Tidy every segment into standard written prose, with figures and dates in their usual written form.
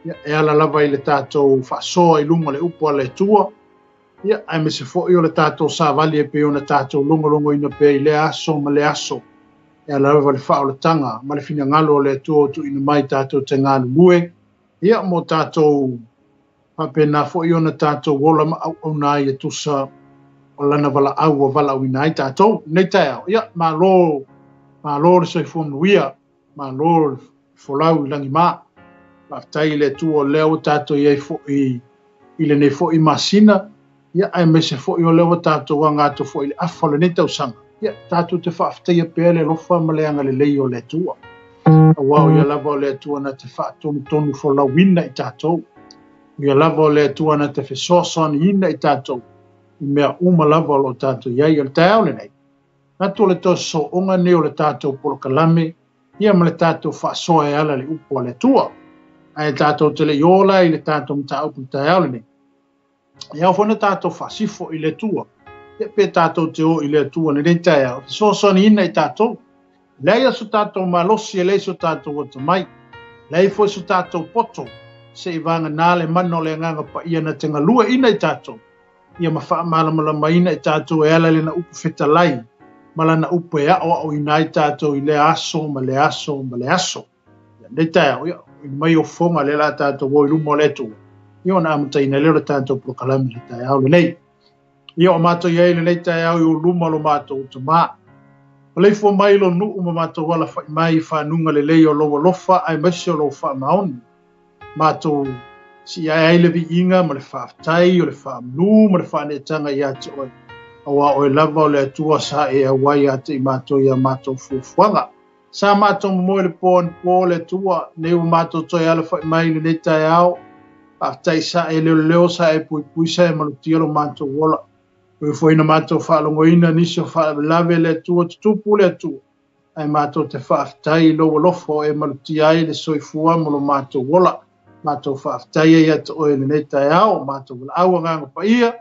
ia e ala lava i le tātou whaasoa i lunga le upo le tua, ia ai me se fo'i o le tātou sāwali e pe ona tātou longo ina pe i le aso ma le aso, e ala lava le whao le tanga, ma le fina ngalo le tua tu ina mai tātou te ngālu lue, ia mo tātou pena fo'i ona tātou wola ma au nai e tusa o lana wala au o wala wina ai tātou, nei tau, ia ma lo le soifua mnuia, ma lo le folau i langi maa, tai le tu o leo tato ye fo i le ne fo i masina ya ai me se fo i o leo tato wa ngato fo i le afole ne tau sanga ya tato te fa afte ye pele lo fa male anga le leo le tu wa ya la vo le tu na te fa tonu fo la winna i tato ya la vo le tu na te fe so son inna i tato me uma la vo lo tato ya il tau le nei na tu le to so onga ne o le tato por kalame ya me le tato fa so e ala le upo le tua ai tātou te le iola i le tātou mta upu tai au le. Ia o whana tātou whasifo i le tua. Ia pe tātou te o i le tua ne rei tai au. So soni ina i tātou. Leia su tātou malosi e lei su tātou o te mai. Lei foi su tātou poto. Se i vanga nāle mano le nganga pa ia na tenga lua ina i tātou. Ia ma wha malamalama ina i tātou e ala le na upu feta lai. Mala na upu e au ina i tātou i le aso ma le aso ma le aso. Ia rei tai au. Ia mai o fonga le la tātou o ilu mo le tu. Ia na amutai na leo tātou pro kalami le tai au le nei. Ia o mātou iei le nei tai au i o luma lo mātou o te mā. O lei fua mai lo nu uma mātou wala whai mai whanunga le lei o loa lofa ai masi o loa wha maoni. Mātou si ai le vi inga ma le whaaftai o le whaamnu ma le whaanetanga i ate oi. Awa o e lava o le atua sa e awai ate i mātou ia mātou fuafuanga. Sa mātou mo le po le tua, ne o mātou toi ala whai mai le nei tai au, aftai sa e leo sa e pui sa e malutia lo mātou wola. Ui fwina mātou whaalongo ina nisi o whaalave le tua, tutupu le tua. Ai mātou te whaaftai lo lofo e malutia ai le soifua mo lo mātou wola. Mātou whaaftai e ata oe le nei tai au, mātou wala aua nganga pa ia,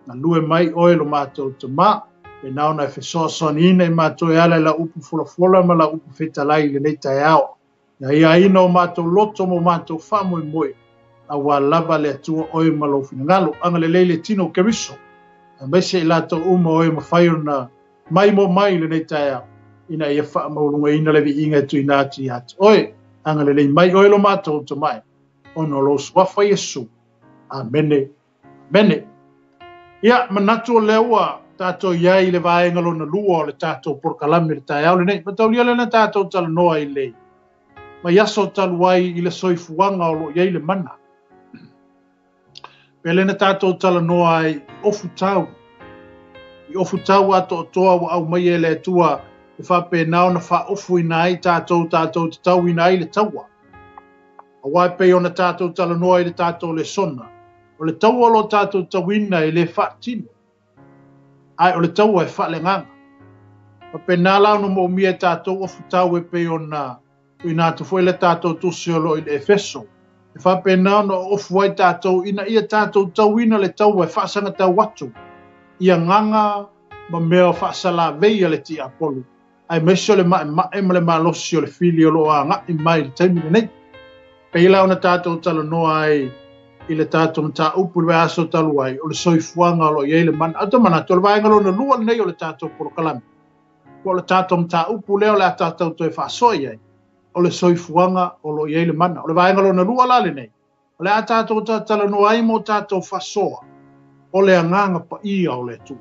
na lue mai oe lo mātou te maa. E nao na fesoa soni ina i mātou e ala la upu fola ma la upu fetalai le nei tai ao. Ia ia ina o mātou loto mo mātou whamoe moe. A wā lava le atua oe ma lo fina ngalo. Anga le leile tino keriso. A mese i lato uma oe ma whaio na mai mo mai le nei tai ao. Ina ia wha maurunga ina le vi inga tu ina ati ati. Oe, anga le lei mai oe lo mātou to mai. Ono lo swafa Yesu. Amene. Amene. Ia, manatu o leua. Tātou iai le vaenga lo na lua o le tātou por kalami le tai au le nei. Matau lia le na tātou tala noa i lei. Ma yaso talu ai i le soifuanga o lo iai le mana. Pele na tātou tala noa ai ofu tau. I ofu tau ato o toa wa au mai e le tua e whape nao na wha ofu ina ai tātou te tau ina ai le taua. A wai pei o na tātou tala noa i le tātou le sona. O le taua lo tātou tau ina i le whaatino. Ai o le tau e wha le nganga. Pa pe nā lau no mo mia tātou ofu tau e pe o nā i nā tu fwoi le tātou tusi o lo i le efeso. E wha pe nā no ofu ai tātou ina ia tātou tau ina le tau e whaasanga tau watu. Ia nganga ma mea whaasala vei le ti apolu. Ai mesio le ma le ma losi o le fili o lo a ngā i mai le taimi le nei. Pe i lau na tātou tala noa ai i le tātou mta upu le aso talu ai, o le soifuanga o lo iei le mana. Ato mana, to le vaenga lo na lua nei o le tātou poro kalami. O le tātou mta upu leo le a tātou to e whaasoi ai, o le soifuanga o lo iei le mana. O le vaenga lo na lua lale nei. O le a tātou tala no ai mo tātou whasoa, o le anganga pa ia o le tu.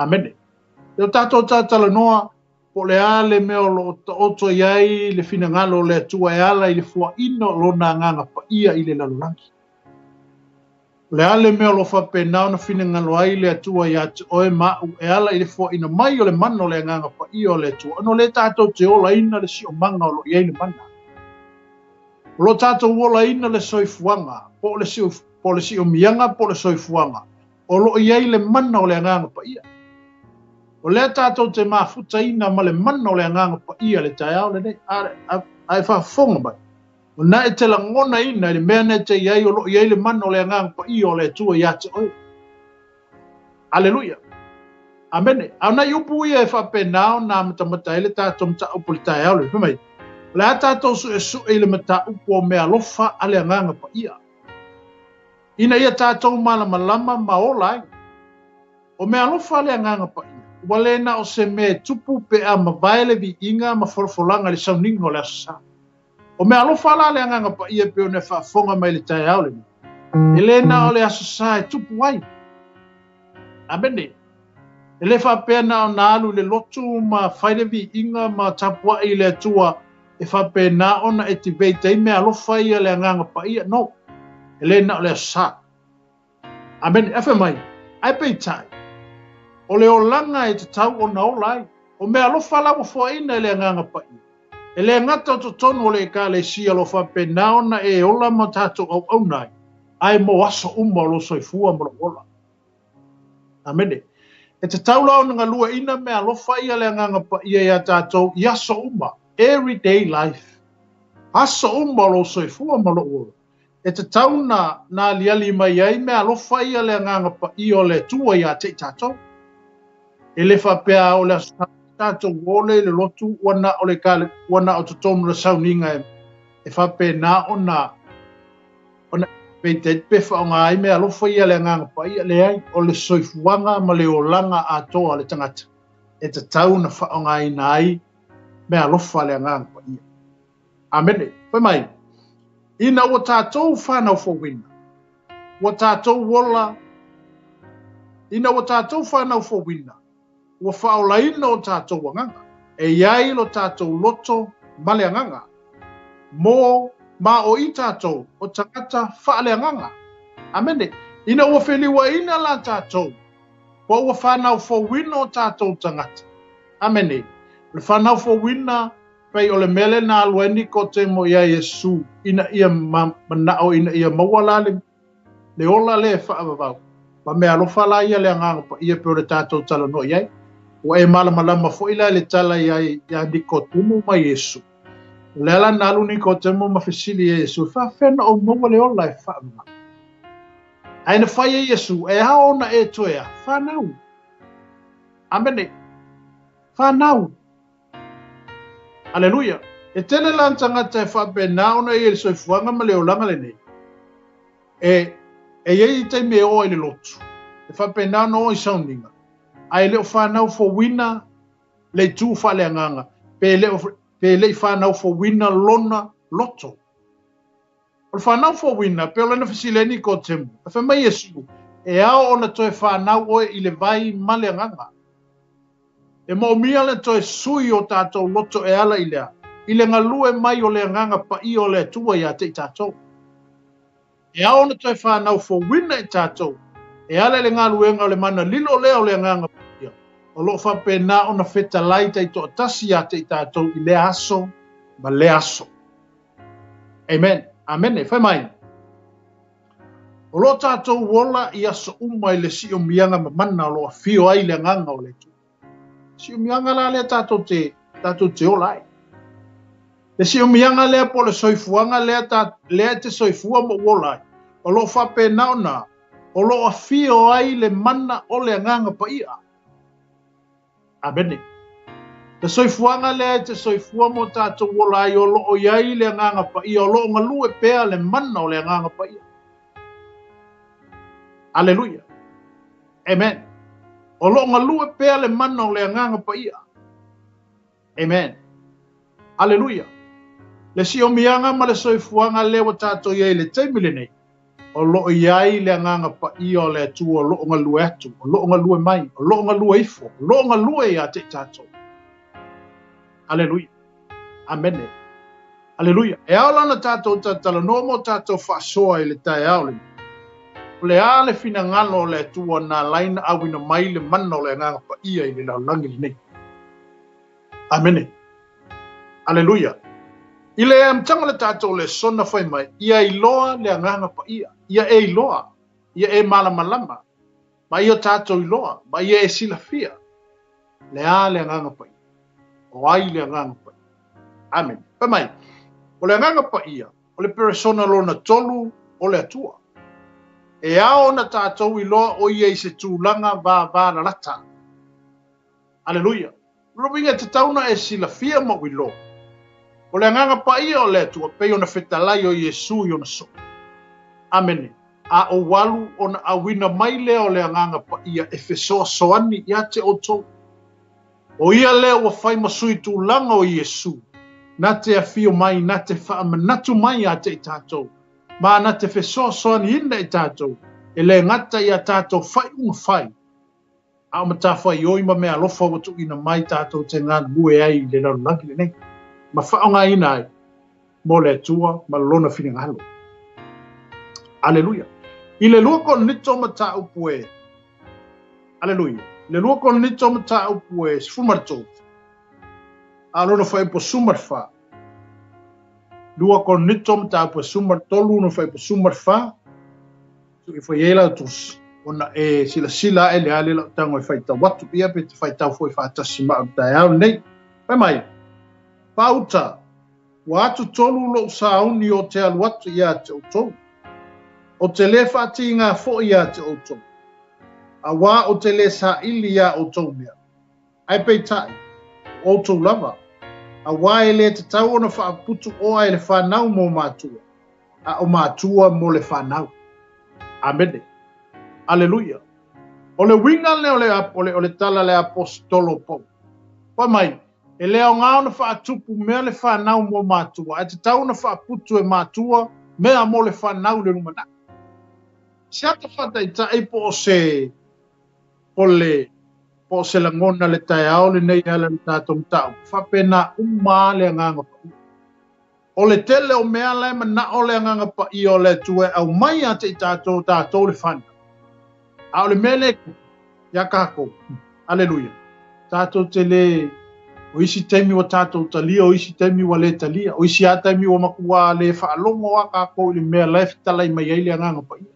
Amene. O tātou tala noa, po le ale me o lo oto iai le fina ngalo le tua e ala i le fua ino lo na nganga pa ia i le lalulangi. Le ale me o lo whape nao na fina ngalo ai le tua i ati oe mau e ala i le fua ina mai o le mano le nganga pa ia o le tua. Ano le tātou te ola ina le si o manga o lo iai le mana. O lo tātou ola ina le soifuanga, po le si o mianga po le soifuanga. O lo iai le mana o le nganga pa ia. O lea tātou te mafuta ina ma le mana o le anganga pa ia le tai au le nei, ai whaafonga mai. O na e te la ngona ina, le mea ne te iai o lo iai le mana o le anganga pa ia o le tua i ate oi. Aleluia. Amene. Au na iupu ia e whapenao na matamata ele tātou mta upu le tai au le pimai. Le ata to su ile mata upo me alofa ale nganga pa ia. Ina ia tato malama maola. O me alofa ale nganga pa ia. Wale na o se me tupu pe a mabaile vi inga ma forfolanga le sauningo le asa. O me alofa ale nganga pa ia pe o ne whaafonga mai le tai au le. Elena o le asa e tupu wai. Abene. Ele whapena o na alu le lotu ma whaile vi inga ma tapua i le tua. E whapena ona e tibei tei me alofa ia le nganga pa ia. No. Elena o le asa. Abene. Efe mai. Ai pei tai. O le olanga e te tau o na olai. O me alofa lawa fua ina le nganga pa ia. E le ngata o tonu o le ka le si alofa pena ona e ola ma tato au nai. Ai mo aso umma lo soifua mo ola. Amene. E te taula o nga lua ina me alofa ia le nganga pa ia ia tato i aso umma. Everyday life. Aso umma lo soifua mo ola. E te tauna na liali mai ai me alofa ia le nganga pa ia o le tua ia te tato. E le whapea o le tato wole le lotu wana o le kale wana o tutonu le sauninga e whape na ona pei te pefa o ngā ai mea alofa ia le nganga pa ia le ai o le soifuanga ma le olanga a toa le tangata e te tau na wha o ngā ina ai mea alofa le nganga pa ia. Amene, pai mai, ina o tātou whanau fo wina, o tātou wola, ina o tātou whanau fo wina, o whaolaina o tātou wanganga, e iai lo tātou loto male anganga, mō ma o i tātou o tangata whaaleanganga. Amene, ina ua wheliwa ina la tātou, po ua whanau fo wina o tātou tangata. Amene, le whanau fo wina, pei o le mele na alueni ko te mo ia Yesu, ina ia manao, ina ia mawalale, le ola le whaavavau. Pa mea alofa la ia le anganga pa ia peo le tātou tala no iai, ua e malamalama fo ila le tala iai ia niko tumu ma Yesu. Lela nalu ni ko temo mafisili Yesu fa fena o mo le ola e fa ma ai na fa Yesu e ha ona e toea fa nau amene fa nau aleluia e tele lan tanga te fa be na ona e so fuanga ma le olanga le nei e ye te me o ile lotu e fa be na no i soundinga ai le fa nau fo wina le tu fa le nganga pe le whanau fo wina lona loto. O whanau fo wina, pe o lena fasileni ko temu. A wha Yesu, e ao ona toe whanau oe i le vai male nganga. E mo mia le toe sui o tātou loto e ala i lea. I le ngalue mai o le nganga pa i o le tua ia te tātou. E ao ona toe whanau fo wina i tātou. E ala le ngaluenga o le mana lilo leo le nganga pa ia. O lo fa pena ona feta lai tai to tasi a te tātou i le aso, ma le aso. Amen. Amen. E whai mai. O lo tātou wola i aso umai le si o mianga ma mana o lo a fio ai le nganga o le tu. Si o mianga la le tātou te ola ai. Le si o mianga le po le soifuanga le te soifua mo wola ai. O lo fa pena ona, o lo a fio ai le mana o le nganga pa ia. Abene. Te soifuanga le te soifua mo tātou wola i o loo iai le nganga pa i o loo ngalue pea le mana o le nganga pa i. Aleluia. Amen. O loo ngalue pea le mana o le nganga pa i. Amen. Aleluia. Le si o mianga ma le soifuanga le wa tātou iai le teimile nei. O loo iai le nganga pa i o le tu o loo ngalue atu, o loo ngalue mai, o loo ngalue ifo, o loo ngalue ia te tātou. Aleluia. Amen. Aleluia. E ao lana tātou tātala no mo tātou whaasoa i le tae ao le. O le a le fina ngalo o le tua na laina awina mai le mana o le nganga pa ia i le laulangi le nei. Amen. Aleluia. I le amtanga le tātou le sona whai mai, ia i loa le nganga pa ia. Ia e i loa. Ia e malamalama. Ma ia tātou i loa. Ma ia e silafia. Le a le nganga pa ia. O ai le nganga pa ia. Amen. Pa mai. O le nganga pa ia. O le persona lona tolu o le atua. E ao na tātou i loa o ia i se tūlanga vā na lata. Aleluia. Aleluia. Robinga te tauna e silafia mo i loa. O le nganga pa ia o le atua pe ona fetalai o Yesu i ona so. Amene. A o walu ona awina mai le o le nganga pa ia e fesoa soani ia te o tō. O ia le ua whai masui tūlanga o Yesu. Na te awhio mai, na te whaamanatu mai a te i tātou. Ma na te fesoa soani ina i tātou. E le ngata i a tātou whai unga whai. A o mata whai oi ma mea lofa watu ina mai tātou te ngā bue ai le rau langi le nei. Ma whaonga ina ai, mo le atua, ma lona whini ngalo. Aleluia. I le lua kon nito mata upu e. Aleluia. Le lua kon nito mata upu e sfumarto. A lona whai po sumarfa. Lua kon nito mata upu e sumarto, luna whai po sumarfa. So i whai eila utus. Ona e sila e le ale la tango e whai ta watu ia pe te whai tau fwoi whaatasi maa utai au nei. Pai mai. Pauta, wa atu tolu lo sauni o te aluatu ia te otou. O te le whaati ngā fo ia te otou. A wā o te le sa ili ia otou mea. Ai pei tai, otou lava. A wā e le te tau ona whaaputu o ai le whanau mo mātua. A o mātua mo le whanau. Amene. Aleluia. O le winga le o le tala le apostolo pou. Pa mai. E leo ngā ona whaatupu mea le whanau mo mātua. E te tau na whaaputu e mātua mea mo le whanau le rumana. Se ata whata i tae po se langona le tae ao le nei ala le tātou tau. Whapena umā le nganga pa. O le tele o mea le mana o le nganga pa i o le tue au mai a te i tātou le whanau. A o le mele ya kako. Aleluia. Tātou te le o isi taimi wa tātou talia, o isi taimi wa le talia, o isi a taimi wa makua le whaalongo a kako i le mea life talai mai eile nganga pa ia.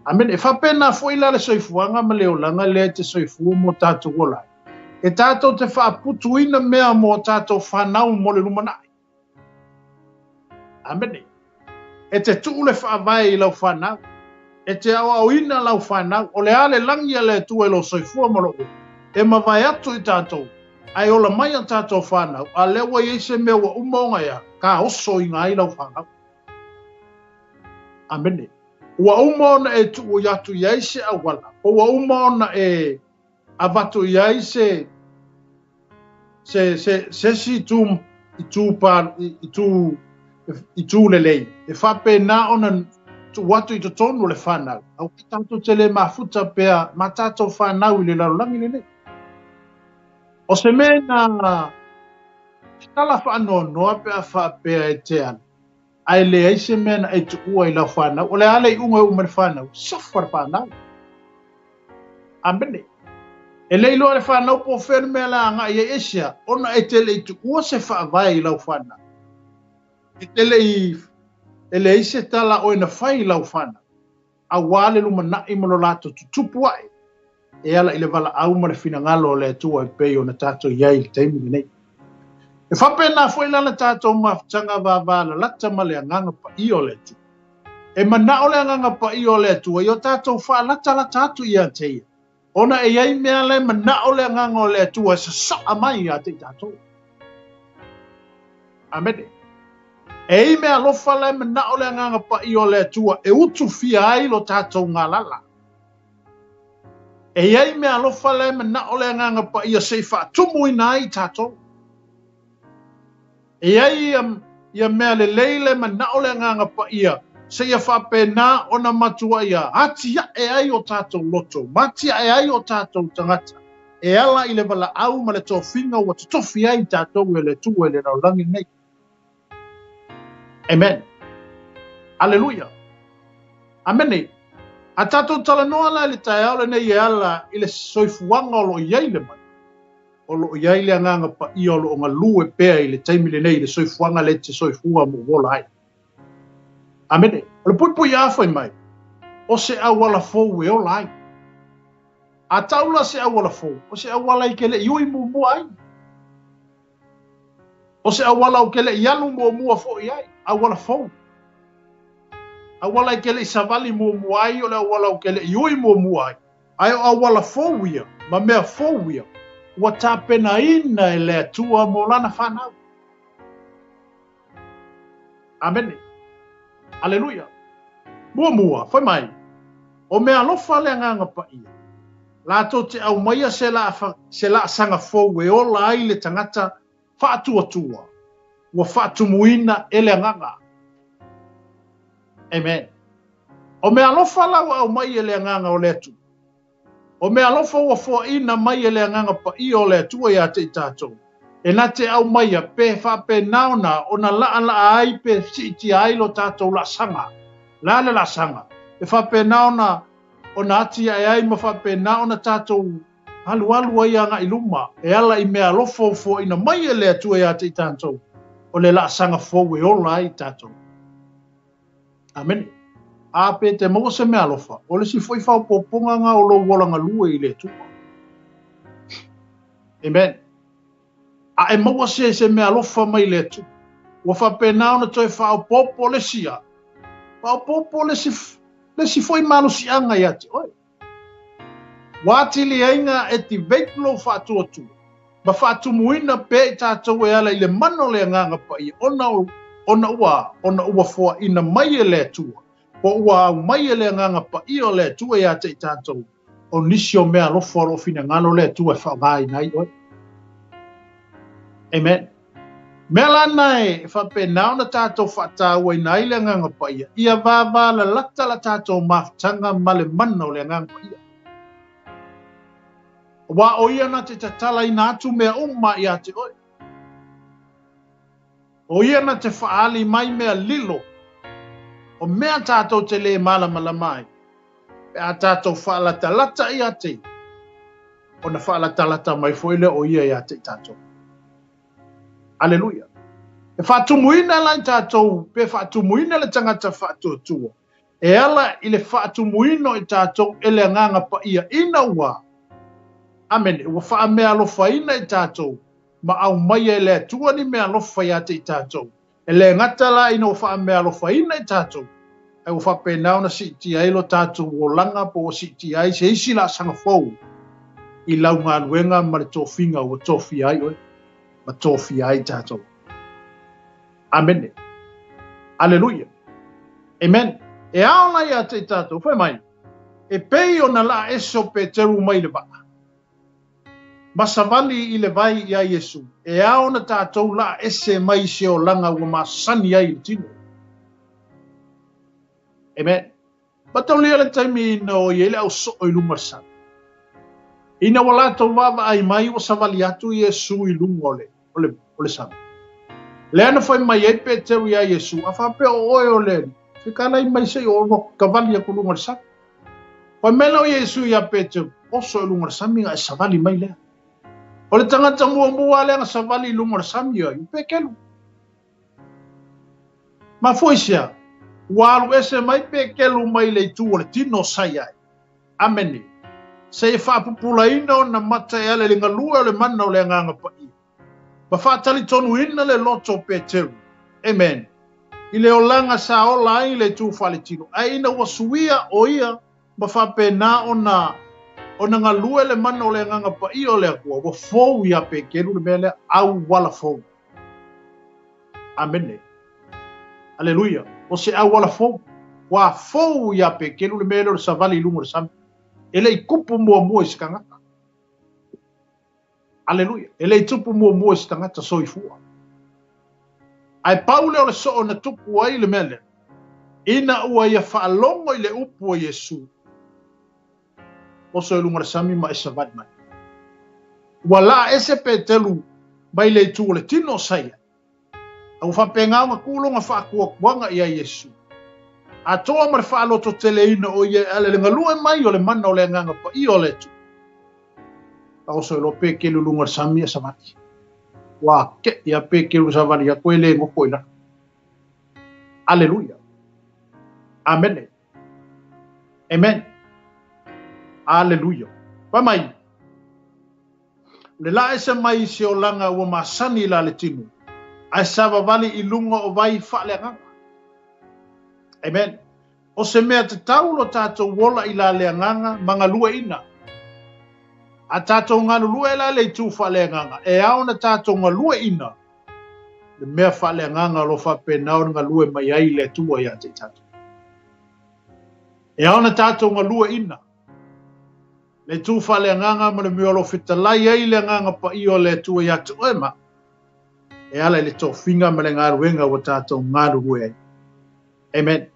Amen, e whapena fwila le soifuanga ma leo langa le te soifua mo tātou olai. E tātou te whaaputu ina mea mo tātou whanau mo le lumanai. Amen, e te tuu le whaavai i lau whanau. E te awa o ina lau whanau, o le ale langia le tu e lo soifua mo lo. E mawai atu i tātou. Ai ola mai a tātou whanau, a lewa i eise mea wa umaonga ia, ka oso i ngā ilau whanau. Amene. Ua umaona e tu o yatu i eise a wala, o ua umaona e avatu i eise se si tu lelei. E whape na ona tu watu i to tonu le whanau. Au ki tātou te le mafuta pea, ma tātou whanau i le larulangi le nei. O se mena tala whaano noa pea whapea e te ana. Ai le eise mena e tu ua i lau whanau. O le ale i unga umare whanau. Sofar whanau. Amene. E le ilo ale whanau po whenu mea la anga i e esia. Ona e tele i tu ua se whaavai i lau whanau. E tele i e le eise tala o ina whai i lau whanau. A wale luma na i mono lato tutupu ai. E ala i le wala au ma le fina ngalo o le atua e pei o na tātou iai le taimi nei. E whapena fwoi lana tātou mawhtanga wāwāla lata ma le anganga pa i o le atua. E mana o le anganga pa i o le atua, i o tātou wha lata la tātou i a teia. Ona e iai mea le mana o le anganga o le atua e sa saa mai a te tātou. Amene. E i mea lofa le mana o le anganga pa i o le atua e utu fia ai lo tātou ngā lala. E iai mea alofa le mana o le nganga pa ia se whaatumu ina ai tātou. E iai ia mea le leile mana o le nganga pa ia se ia whapena o na matua ia. Hatia e ai o tātou loto, matia e ai o tātou tangata. E ala i le wala au ma le tōwhinga wa tutofi ai tātou e le tu e le raulangi nei. Amen. Alleluia. Amen. A tātou tala noa la le tae aole nei e ala i le soifuanga o lo iai le mai. O lo iai le anganga pa i o lo o ngā lue pēa i le taimi le nei le soifuanga le te soifua mo wola ai. Amene. O le pui awhai mai. O se awala fōu e o lai. A taula se awala fōu. O se awala i kele iui mua ai. O se awala o kele ianu mua fōu i ai. Awala fōu. Awala i kele i savali mua ai o le awala o kele iui mua ai. Ai o awala fōuia, ma mea fōuia, ua tāpena ina e le atua mo lana whanau. Amen. Aleluia. Mua, foi mai. O mea alofa le nganga pa ia. Lato te au maia se la sanga fou e ola ai le tangata whaatua. Ua whaatumuina e le nganga. Amen. O mea alofa lawa au mai e le nganga o le atu. O mea alofa ua fua ina mai e le nganga pa ia o le atua ia te tātou. E na te au maia pe whape naona o na laa ai pe siti ai lo tātou la sanga. La sanga. E whape naona o na ati ai ma whape naona tātou alu ai anga iluma. E ala i mea alofa o fua ina mai e le atua ia te tātou. O le la sanga fou e ola ai tātou. Amen. A pe te maua se mea alofa. O le si foi whao poponga ngā o lo walanga lua i le tupa. Amen. A e maua se mea alofa mai le tupa. Ua whapena ona toi whao popo le sia. Whao popo le si foi malo si anga i ati. Oi. Wāti li ainga e ti veiklo whaatua tu. Ma whaatumuina pe i tātou e ala i le mano le nganga pa i. Ona ua fua ina mai e le tua. O ua au mai e le nganga pa i o le tua ia te i tātou. O nisi o mea lofo ro fina ngano le tua e whaavai nai oi. Amen. Mea lana e whape nauna tātou whaatau e nai le nganga pa ia. Ia vāvā la lata la tātou maftanga male mana o le nganga pa ia. Wa o ia na te tatala i nātu mea umma i ate oi. O ia na te whaali mai mea lilo. O mea tātou te le malama mai. E a tātou whaalata lata i ate. O na whaalata lata mai foile o ia i ate tātou. Aleluia. E whaatumuina lai tātou. Pe whaatumuina le tangata whaatuatua. E ala i le whaatumuino i tātou e le nganga pa ia ina ua. Amen. Ua wha mea alofa ina i tātou. Ma au mai e le tua ni mea alofa i ate i tātou. E le ngata la ina ua wha mea alofa ina i tātou. E ua wha penao na si ti ailo tātou o langa po o si ti ai se isi la sanga fau. I lau ngā luenga ma le tōwhinga ua tōwhi ai oi. Ma tōwhi ai tātou. Amen. Aleluia. Amen. E aona i ate i tātou. Whai mai. E pei o na la eso pe teru mai le baa. Masavali i le vai i a Yesu. E aona tātou la ese mai se o langa ua masani ai le tino. Amen. Batau lia le taimi ina o iele au so o iluma sana. Ina wala tau wawa ai mai o savali atu Yesu i lunga ole sana. Le ana fai mai e pe teu i a Yesu. A whape o oe o le. Whikana i mai se o kavali a kulunga sana. Wai mena o Yesu i a pe teu. Oso i lunga sana minga e savali mai lea. O le tangata mua le nga savali lunga sami ai pe kelu. Ma foi sia. Walu ese mai pe kelu mai le tu o le tino sai ai. Amene. Se e whaapupula ina o na mata e ale le ngalua o le mana o le nganga pa i. Ma whaatali tonu ina le loto pe teru. Amen. I le o langa sa o lai le tu whale tino. Ai ina ua suia o ia ma whape na o na ngalua le mana o le nganga pa i o le akua. Wa fou ia pe keru le mele au wala fou. Amene. Aleluia. O se au wala fou. Wa fou ia pe keru le mele o le savali ilungo le sami. Ele i kupu mua i sikangata. Aleluia. Ele i tupu mua i sikangata soifua. Ai paule o le so o na tupu ai le mele. Ina ua ia whaalongo i le upu o Yesu. Oso ilunga le sami ma esa vadi mai. Wala ese pe telu mai le tu le tino saia. Au whapenga ma kulonga whaakua kuanga i a Yesu. A toa ma le whaaloto tele ina o ia ale le ngalua mai o le mana o le nganga pa i o le tu. Oso ilo pe ke lulunga le sami esa vadi. Wa ke ia pe ke lulunga vadi a koe le ngoko ila. Aleluia. Amen. Amen. Aleluia. Pamai. Le la ese mai se o langa ua masani la le tinu. Ai sava vali i lunga o vai whaale nganga. Amen. O se mea te taulo tātou wola i la le nganga manga lua ina. A tātou ngā lua i la le tu whaale nganga. E aona tātou ngā lua ina. le mea whaaleanganga lo whapenao ngā lue mai ai le tua ia te tātou. E aona tātou ngā lue ina. Le tū whaaleanganga ma le mea lo whitalai ai le nganga pa io le tua ia te oema. E ala le tō whinga ma le ngā ruenga wa tātou ngā rue ai. Amen.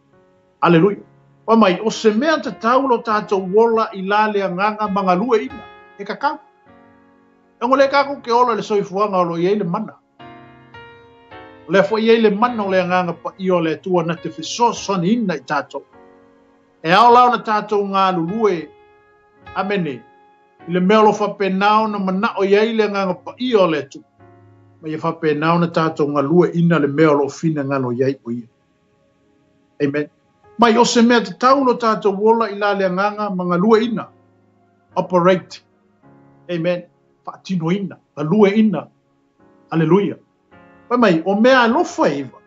Alleluia. O mai, o se mea te taulo tātou wola I la le nganga mga lue ina. E kakau. E ngole kako ke ola le soifuanga o lo iei le mana. Le fo iei le mana o le nganga pa io le tua na te whisosoni ina I tātou. E ao lau na tātou ngā lulue. Amene. I le mea lo whapenao na mana o iei le nganga pa io le tua. Ma ia whapenao na tātou ngā lue ina le mea lo fina ngano iei o ia. Amen. Mai o se mea te taulo tātou wola I la le nganga mga lue ina. Operate. Amen. Whaatino ina. Ka lue ina. Alleluia. Mai o mea lofa iwa.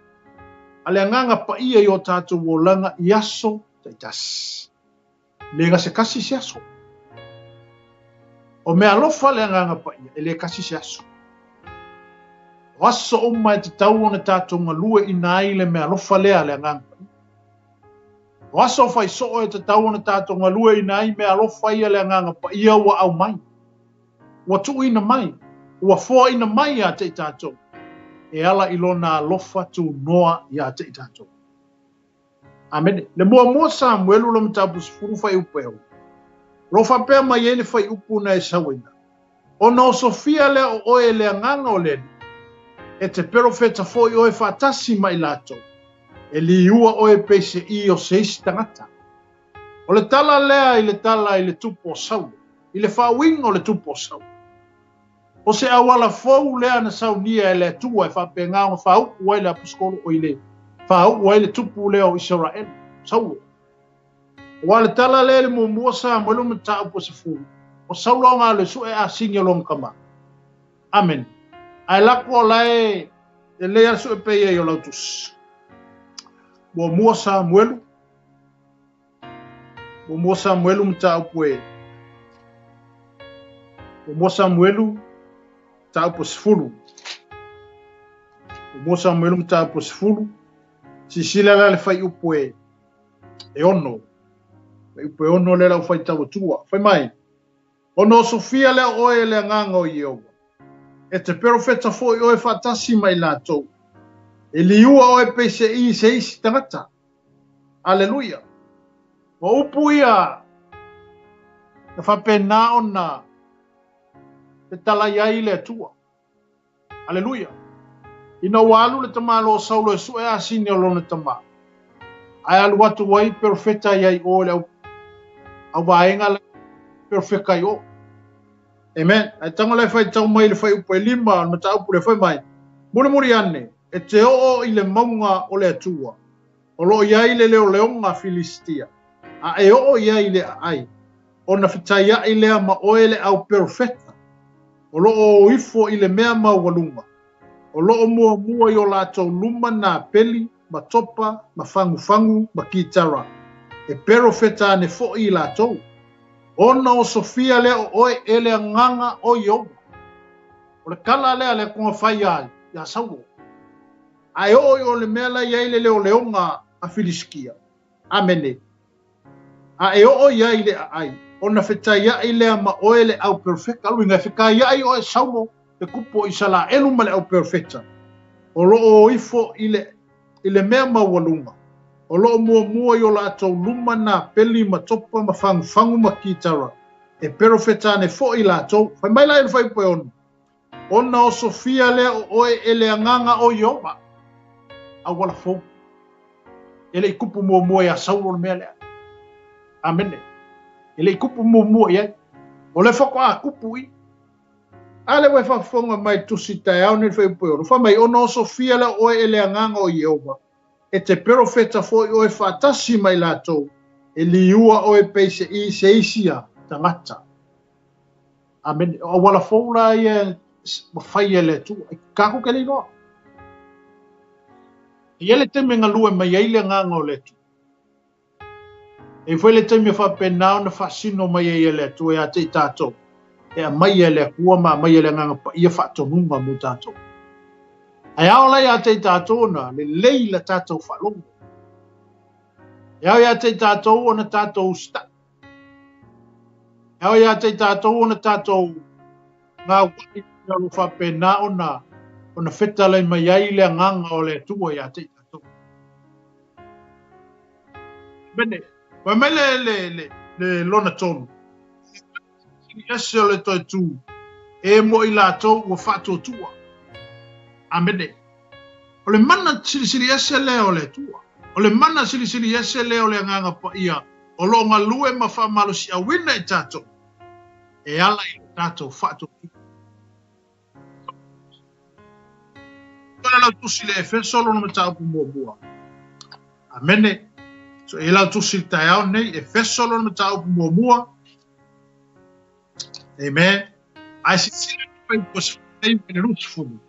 A le nganga pa ia I o tātou wolanga I aso te tas. Lega se kasi se aso. O mea lofa le nganga pa ia. E le kasi se aso. O aso o mai te tau na tātou ngā lue ina ai le mea lofa lea le nganga pa ia. O aso fai so e te tau na tātou ngā lue ina ai mea lofa ia le nganga pa ia wa au mai. Wa tu ina mai. Wa fo ina mai a te tātou. E ala ilona lofa tu noa ia te tātou. Amen. Le mua Samuelu lo mtapu sifuru fai upeo. Lofa pea mai ele fai upu na e sawina. O na Sofia le o oe le nganga o le. E te perofeta foi oe fatasi mai lato. E li ua oe pese I o seisi tangata. O le tala lea I le tala I le tupo sau. I le whawing o le tupo sau. O se awala fau lea na sau nia e le tua e whapenga o whau ua le apuskolo o I le. Whau ua le tupu lea o Israel. Sau. O le tala lea le mua sa mwelu mta upo se furu. O sau longa le su e a singa long kama. Amen. Ai lako lai e lea su e peye yo lautus. Mua Samuelu. Mua Samuelu mta upo e. Mua Samuelu mta upo se furu. Mua Samuelu mta upo se furu. Si sila la le fai upo e. E ono. Fai upo e ono le lau fai tau tua. Fai mai. Ono Sofia le oe le nganga o Ieova. E te perofeta foi oe fatasi mai latou. E liua oe pese I se isi tangata. Alleluia. Wa upu ia. E whapena ona. E tala iai le tua. Alleluia. Ina walu le tamalo saulo e su e asini o lona tama. Ai alu watu wai perfecta iai o le au vaenga le perfecta i o. Amen. Ai tango le fai tau mai le fai upo e lima na ta upu le fai mai. Muri ane. E te o I le maunga o le atua. O lo iai le leo leonga Filistia. A e o iai le ai. O na fitaya I lea ma oe le au perfecta. O lo o ifo I le mea maualunga. O lo o mua I o latou luma na peli, ma topa, ma fangu, ma kitara. E perfecta ne fo I latou. Ona o Sofia le o oe ele nganga o Ieova. O le kala lea le konga fai ai, ia sauo. Ai o le mea la iai le leo leonga a Filiskia. Amene. A e o iai le ai. Ona feta iai lea ma oe le au perfecta. Alu inga fika iai o e sauo e kupo I sala elu ma le au perfecta. O lo o ifo I le mea maualunga. O lo mua I o latou luma na peli ma topa ma fangu ma kitara. E perofeta ne fo I latou. Fai mai la e fai poe onu. Ona o Sofia le o oe ele anganga o Ieova. A wala fo. Ele I kupu mua ia saulo le mea lea. Amene. Ele I kupu mua ia. O le whako a kupu I. Ale wai whafonga mai tusi tai au ni fai poe onu. Fai mai ona o Sofia le oe ele anganga o Ieova. E te perofeta foi oe fatasi mai latou. E liua oe peise I se isia tangata. Amen. O wala foula ia mawhai ele tu. Kako ke li noa. I ele teme ngā lue mai eile nganga o le tu. E foi le teme whapenao na whasino mai ele tu e a te tātou. E a mai ele kua ma mai ele nganga pa ia whatonunga mu tātou. Ai ao lai a te tātou na le leila tātou whalongo. Iau ia te tātou o na tātou sta. Iau ia te tātou o na tātou ngā wai na lu whapena o na wheta lai mai ai le nganga o le tua ia te tātou. Bene, wa me le lona tonu. Sini ese o le toi tū. E mo i lātou ua whato tua. Amene. O le mana siri ese leo le tua. O le mana siri ese leo le nganga pa ia. O lo ngā lue ma wha malo si awina i tātou. E ala i tātou whato tua. Kona lau tusi le Efesolo na matau pu mua. Amene. So e lau tusi tai au nei Efesolo na matau pu mua. Amen. Ai si sila pai pos fai pe rus fulu.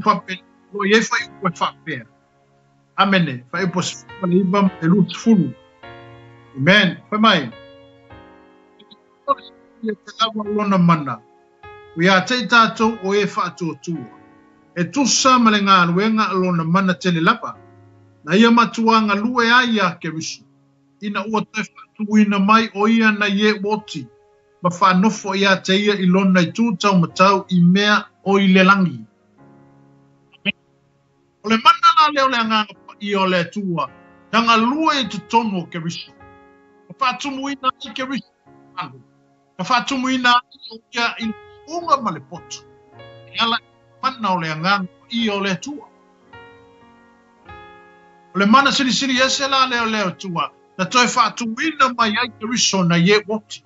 Fa pe lo ye fai ko fa pe. Amen. Fai pos fai ibam pe rus fulu. Amen. Fa mai. Ia te lawa lona mana. Ua te tātou o e fa tua. E tusa ma le ngā luenga lona mana tele lapa. Na ia matua ngā lue aia ke risu. Ina ua te whatuina mai o ia na ye woti. Ma whanofo ia te ia i lona i tūtau matau i mea o i le langi. O le mana la leo le nganga i o le tua. Tanga lue i te tonu o ke risu. Ma whatumuina i ke risu. Ma whatumuina i o ia i unga ma le poto. Iala mana o le nganga i o le tua. O le mana siri ese la leo tua. Na toi whatumuina mai ai ke risu na ye woti.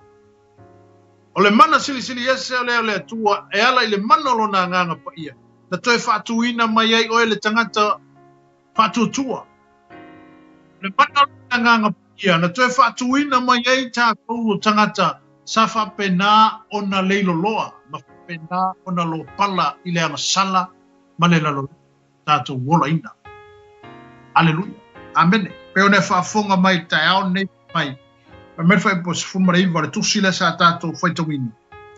O le mana siri ese le tua e ala i le mana lo na nganga pa ia. Na toi whatuina mai ai o le tangata whatutua. Le mana lo na nganga pa ia. Na toi whatuina mai ai tā kou tangata sa whapena o na leilo loa. Ma whapena o na lo pala i le amasala ma le lalo tātou wola ina. Aleluia. Amene. Peo ne whafonga mai tai au nei mai. Ma me fai pos fumare iwa le tusi le sa tātou whaitawini.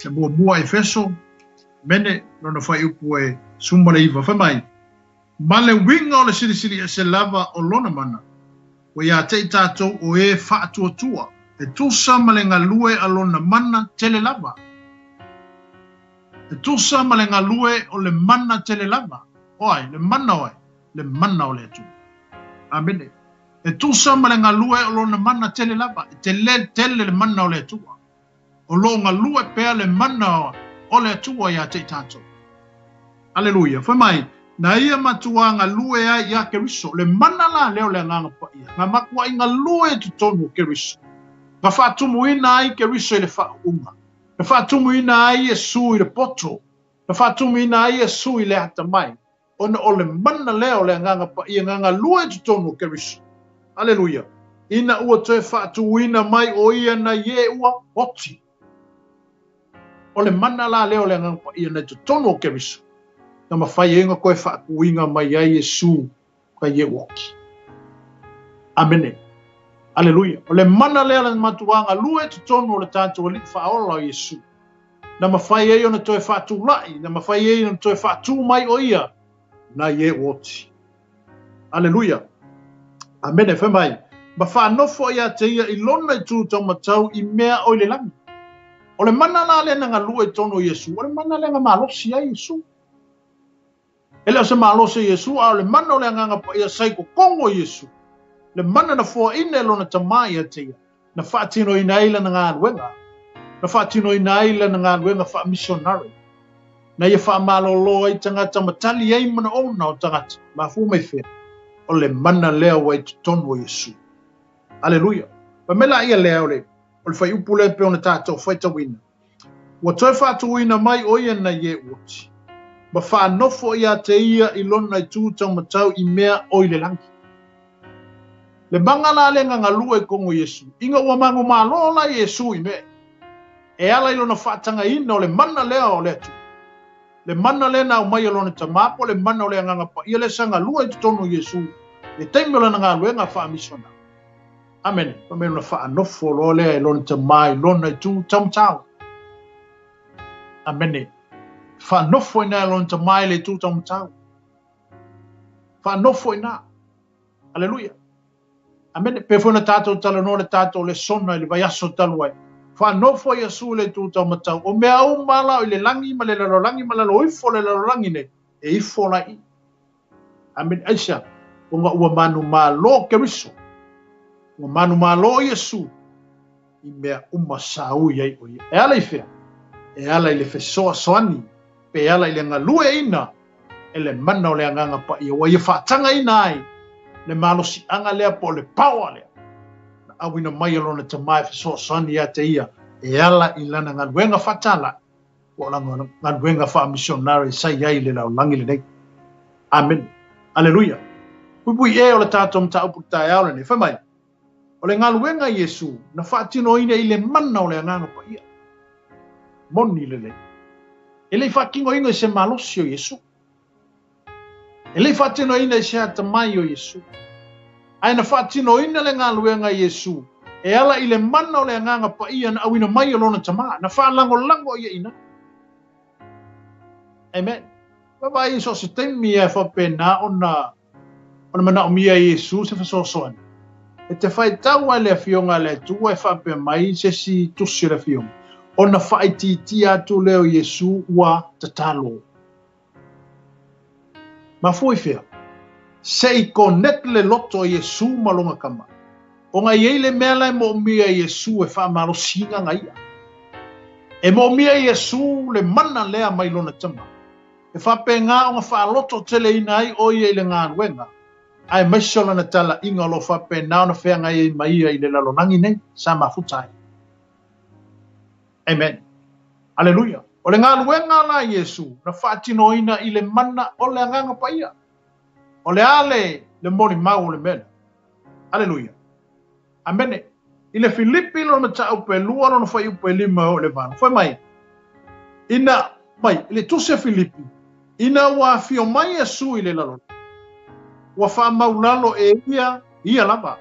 Le mua Efeso, mene nona fai upu e sumare iwa. Fai mai, ma le winga o le siri e se lava o lona mana. Wa ia te tātou o e whaatua tua. E tusa ma le ngalue a lona mana tele lava. E tusa ma le ngalue o le mana tele lava. Oi, le mana o le atu. Amene. E tusa ma le ngalue o lona mana tele lava. E tele le mana o le atua. O lo ngalue pea le mana o le atua ia te tātou. Aleluia. Whai mai, na ia matua ngalue a ia ke riso. Le mana la leo le nganga pa ia. Nga makua i ngalue tu tonu ke riso. Nga whaatumu ina ai ke riso i le whaunga. Nga whaatumu ina ai e su i le poto. Nga whaatumu ina ai e su i le hata mai. Ona o le mana leo le nganga pa ia. Nga ngalue tu tonu ke riso. Aleluia. Ina ua te whaatuina mai o ia na ye ua oti. O le mana la leo le ngangpa ia na te tono o ke riso. Na mawhai inga koe whaatuina mai ai Yesu ka ye waki. Amene. Aleluia. O le mana leo le matuanga lue te tono o le tātou o li whaola o Yesu. Na mawhai ei o na toe whaatulai. Na mawhai ei o na toe whaatu mai o ia na ye woti. Aleluia. Amene, whai mai. Ma whanofo ia te ia i lona i tūtau matau i mea o le langi. O le mana la le nga lua i tono Yesu. O le mana le nga malosi a Yesu. Ele o se malosi a Yesu. O le mana o le nga pa ia saiko kongo Yesu. Le mana na fua ine lona tamai a te ia. Na whaatino i naila na ngā luenga. Na whaatino i naila na ngā luenga wha missionary. Na ia wha malolo i tangata matali ei mana ona o tangata. Ma fu mai whea. O le mana lea wa i tono Yesu. Aleluia. Pa mela ia lea o le. O le whai upu le pe ona tātou whaitawina. Wa toi whaatuina mai o ia na ye uoti. Ma whanofo ia te ia i lona i tūtau matau i mea o i le langi. Le mangala le nga lua i kongo Yesu. Inga ua mangu malola Yesu i mea. E ala i lona whaatanga ina o le mana lea o le atu. Le mana le na o mai o lona tamapo, le mana o le nganga pa. Ia le sanga lua i tutono Yesu. Le teimela na ngā luenga wha misona. Amen. Pamela na wha anofo lo lea i lona tamai, lona i tu tamtau. Amen. whanofo ina lona tamai le tūtau matau. Whanofo ina. Aleluia. Amen. Pefona tātou talanoa le tātou le sona le vai aso taluai. Whanofo Iesu le tūtau matau. O mea au mala o le langi ma le lalolangi ma lalo ifo le lalolangi ne. E ifo lai. Amen. Aisha. O ngā ua manu malo keriso. Ua manu malo Iesu. I mea sau iai o ia. E ala i fea. E ala i le fesoa soani. Pe ala i le ngalue ina. E le mana o le anganga pa ia. Wa ia whaatanga ina ai. Le malo si anga lea po le paua lea. Na awina mai alona tamai fesoa soani ia te ia. E ala i lana ngaluenga whatala. Wa langa ngaluenga wha missionary sai iai le lau langi le nei. Amen. Aleluia. Pui e o le tātou mta upu tai au le nei. Whamai. O le ngaluenga Iesu, na whaatino ina i le mana o le anganga pa ia. Moni le le. E le whaakingo ingo i se malosi o Iesu. E le whaatino ina i se atamai o Iesu. Ai na whaatino ina le ngaluenga Iesu. E ala i le mana o le anganga pa ia na awina mai o lona tama. Na whaalango ia ina. Amen. Baba i so se temi e whapena o na mana o mia Iesu se whasosoana. E te whai taua le fionga le tua e whape mai se si tusi le fionga. O na whai titi atu leo Iesu ua tatalo. Ma fui fea. Se i konet le loto Iesu malonga kama. O nga iei le mea lai mo mia Iesu e wha malo singa nga ia. E mo mia Iesu le mana lea mai lona tama. E whape ngā o nga wha loto tele inai o iei le ngā nuenga. Ai maishola na tala inga lo whape nao na whea ngai e maia i le lalonangi nei, sa mafutai. Amen. Aleluia. O le ngā luenga la Iesu, na whaatino ina i le mana o le anganga paia. O le ale le mori mau o le mena. Aleluia. Amene. I le Filipi lo na ta upe lua lo na whai upe lima o le vana. Whai mai. Ina, mai, i le tuse Filipi. Ina wa fio mai Iesu i le lalonangi. Wa wha maulalo e ia lava.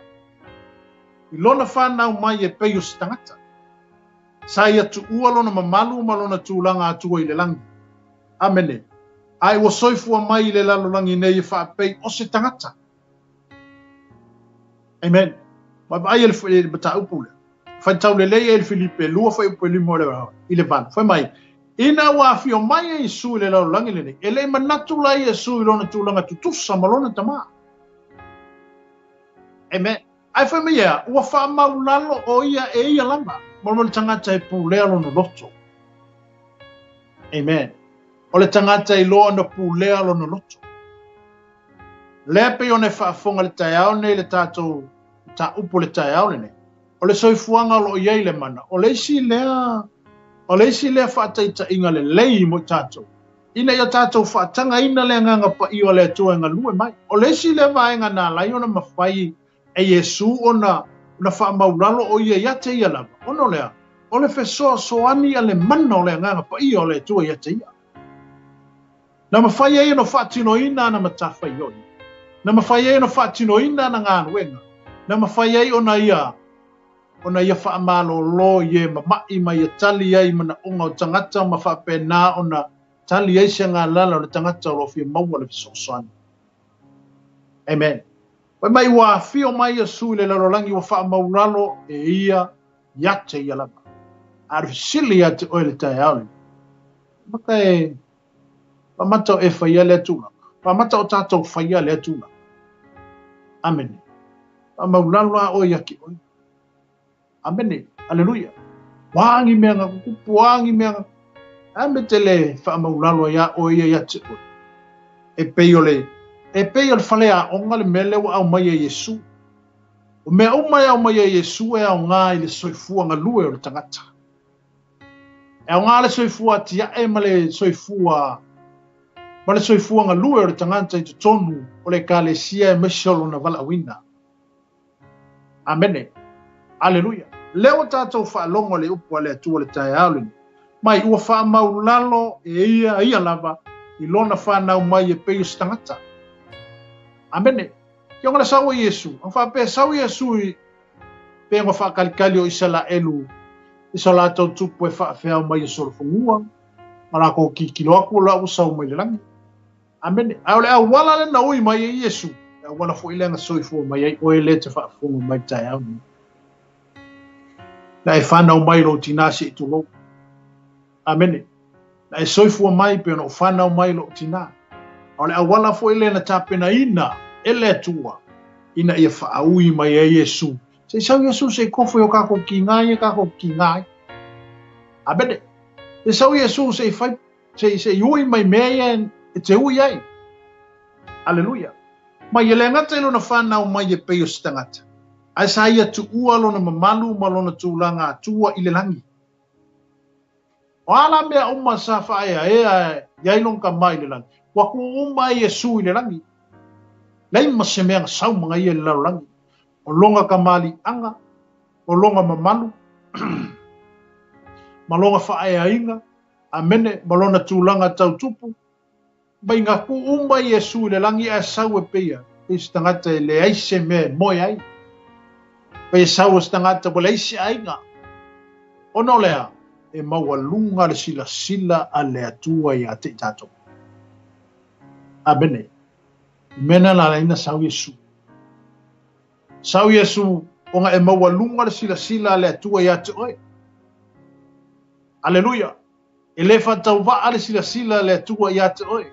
I lona whanau mai e peio si tangata. Sa ia tu ua lona mamalu ma lona tūlanga atua i le langi. Amene. Ai wa soifua mai i le lalolangi nei e wha pei o si tangata. Amen. Mai ai e bata upule. Whai tau le lei e le Filipe, lua whai upe limo i le vana. Whai mai. Ina wa fio mai e Iesu i le lalolangi le nei. E le manatu lai Iesu i lona tūlanga tutusa ma lona tama. Amen. Ai whai mai ea, ua wha maulalo o ia e ia lama. Mormon tangata e pūlea lona loto. Amen. O le tangata i loa na pūlea lona loto. Lea pe o ne whaafonga le tai au nei le tātou, ta upo le tai au nei. O le soifuanga lo iei le mana. O le isi lea whaataita inga le lei mo tātou. Ina ia tātou whaatanga ina le nganga pa i o le tua inga lue mai. O le isi le vaenga nā lai o na mawhai e Iesu o na wha mauralo o ia te ia lava. Ono lea, o le fesoa soani a le mana o le nganga pa i o le tua ia te ia. Na mawhai e no whaatino ina na matawhai oni. Na mawhai e no whaatino ina na ngā nuenga. Na mawhai e o na ia wha malo lo ye mamai mai e tali ai mana unga o tangata ma wha pena o na tali ai se ngā lala o le tangata o lo fia maua le fesoa soani. Amen. Wai mai wa fio mai Iesu le lalolangi wa wha mauralo e ia yate ia lama. Arifisili ya te oile tai aule. Maka e pamata o e whaia le tūna. Pamata o tātou whaia le tūna. Amen. Pa mauralo a o yaki oi. Amen. Aleluia. Wangi mea ngā kukupu, wangi mea ngā. Ame te le wha mauralo ya o ia yate oi. E peio le e pei al falea o ngale mele wa au mai Iesu. O mea au mai Iesu e au ngā i le soifua ngā lue o le tangata. E au ngā le soifua tia e ma le soifua ngā lue o le tangata i te tonu o le kālesia e mesiolo na wala awina. Amene. Aleluia. Leo tātou whaalongo le upua le atua le tai aulini. Mai ua wha maulalo e ia lava i lona whanau mai e pei o si tangata. Amene. Kia ngana sawa Iesu. Ang whape sawa Iesu i pe ngā whakalikali o isa la elu. Isa la tau tupu e whaafeau mai e soro whangua. Mara ko kilo aku la usau mai langi. Amen. Au le wala le na ui mai Yesu. Wala fo ile nga soifo mai o le te fa fo mai tai au. Na e whana o mai lo tina si tu lo. Amen. Na e soifo mai pe no whana o mai lo tina. O le awala fo ile na tapena ina ele tua. Ina ia whaui mai e Yesu. Se sau Yesu se kofo o kako ki ngai e kako ki ngai. Amen. Se sau Yesu se fai se iui mai mea e te ui ai. Aleluia. Mai ele ngata ilo na whana o mai e peo stangata. Ai sa ia tu ua lo na mamalu ma lo na tūlanga tua i le langi. O ala mea uma sa whaea ea iailong ka mai le langi. Waku uma Yesu i le langi. Lei ma se mea sau mga ia le lau langi. O longa ka mali anga. O longa mamalu. Malonga whaea inga. Amene malona tūlanga tau tupu. Bai ngā ku uma Yesu i le langi a sau e pea. E stangata e le aise mea moe ai. Pai sau stangata po le aise ainga. Ono lea. E maua lunga le sila sila a le atua i a te tato. Abene. Mena la leina sau Yesu. Sau Yesu. Onga e maua lunga le sila sila a le atua i a te oe. Aleluia. E le fatau va le sila sila a le atua i a te oe.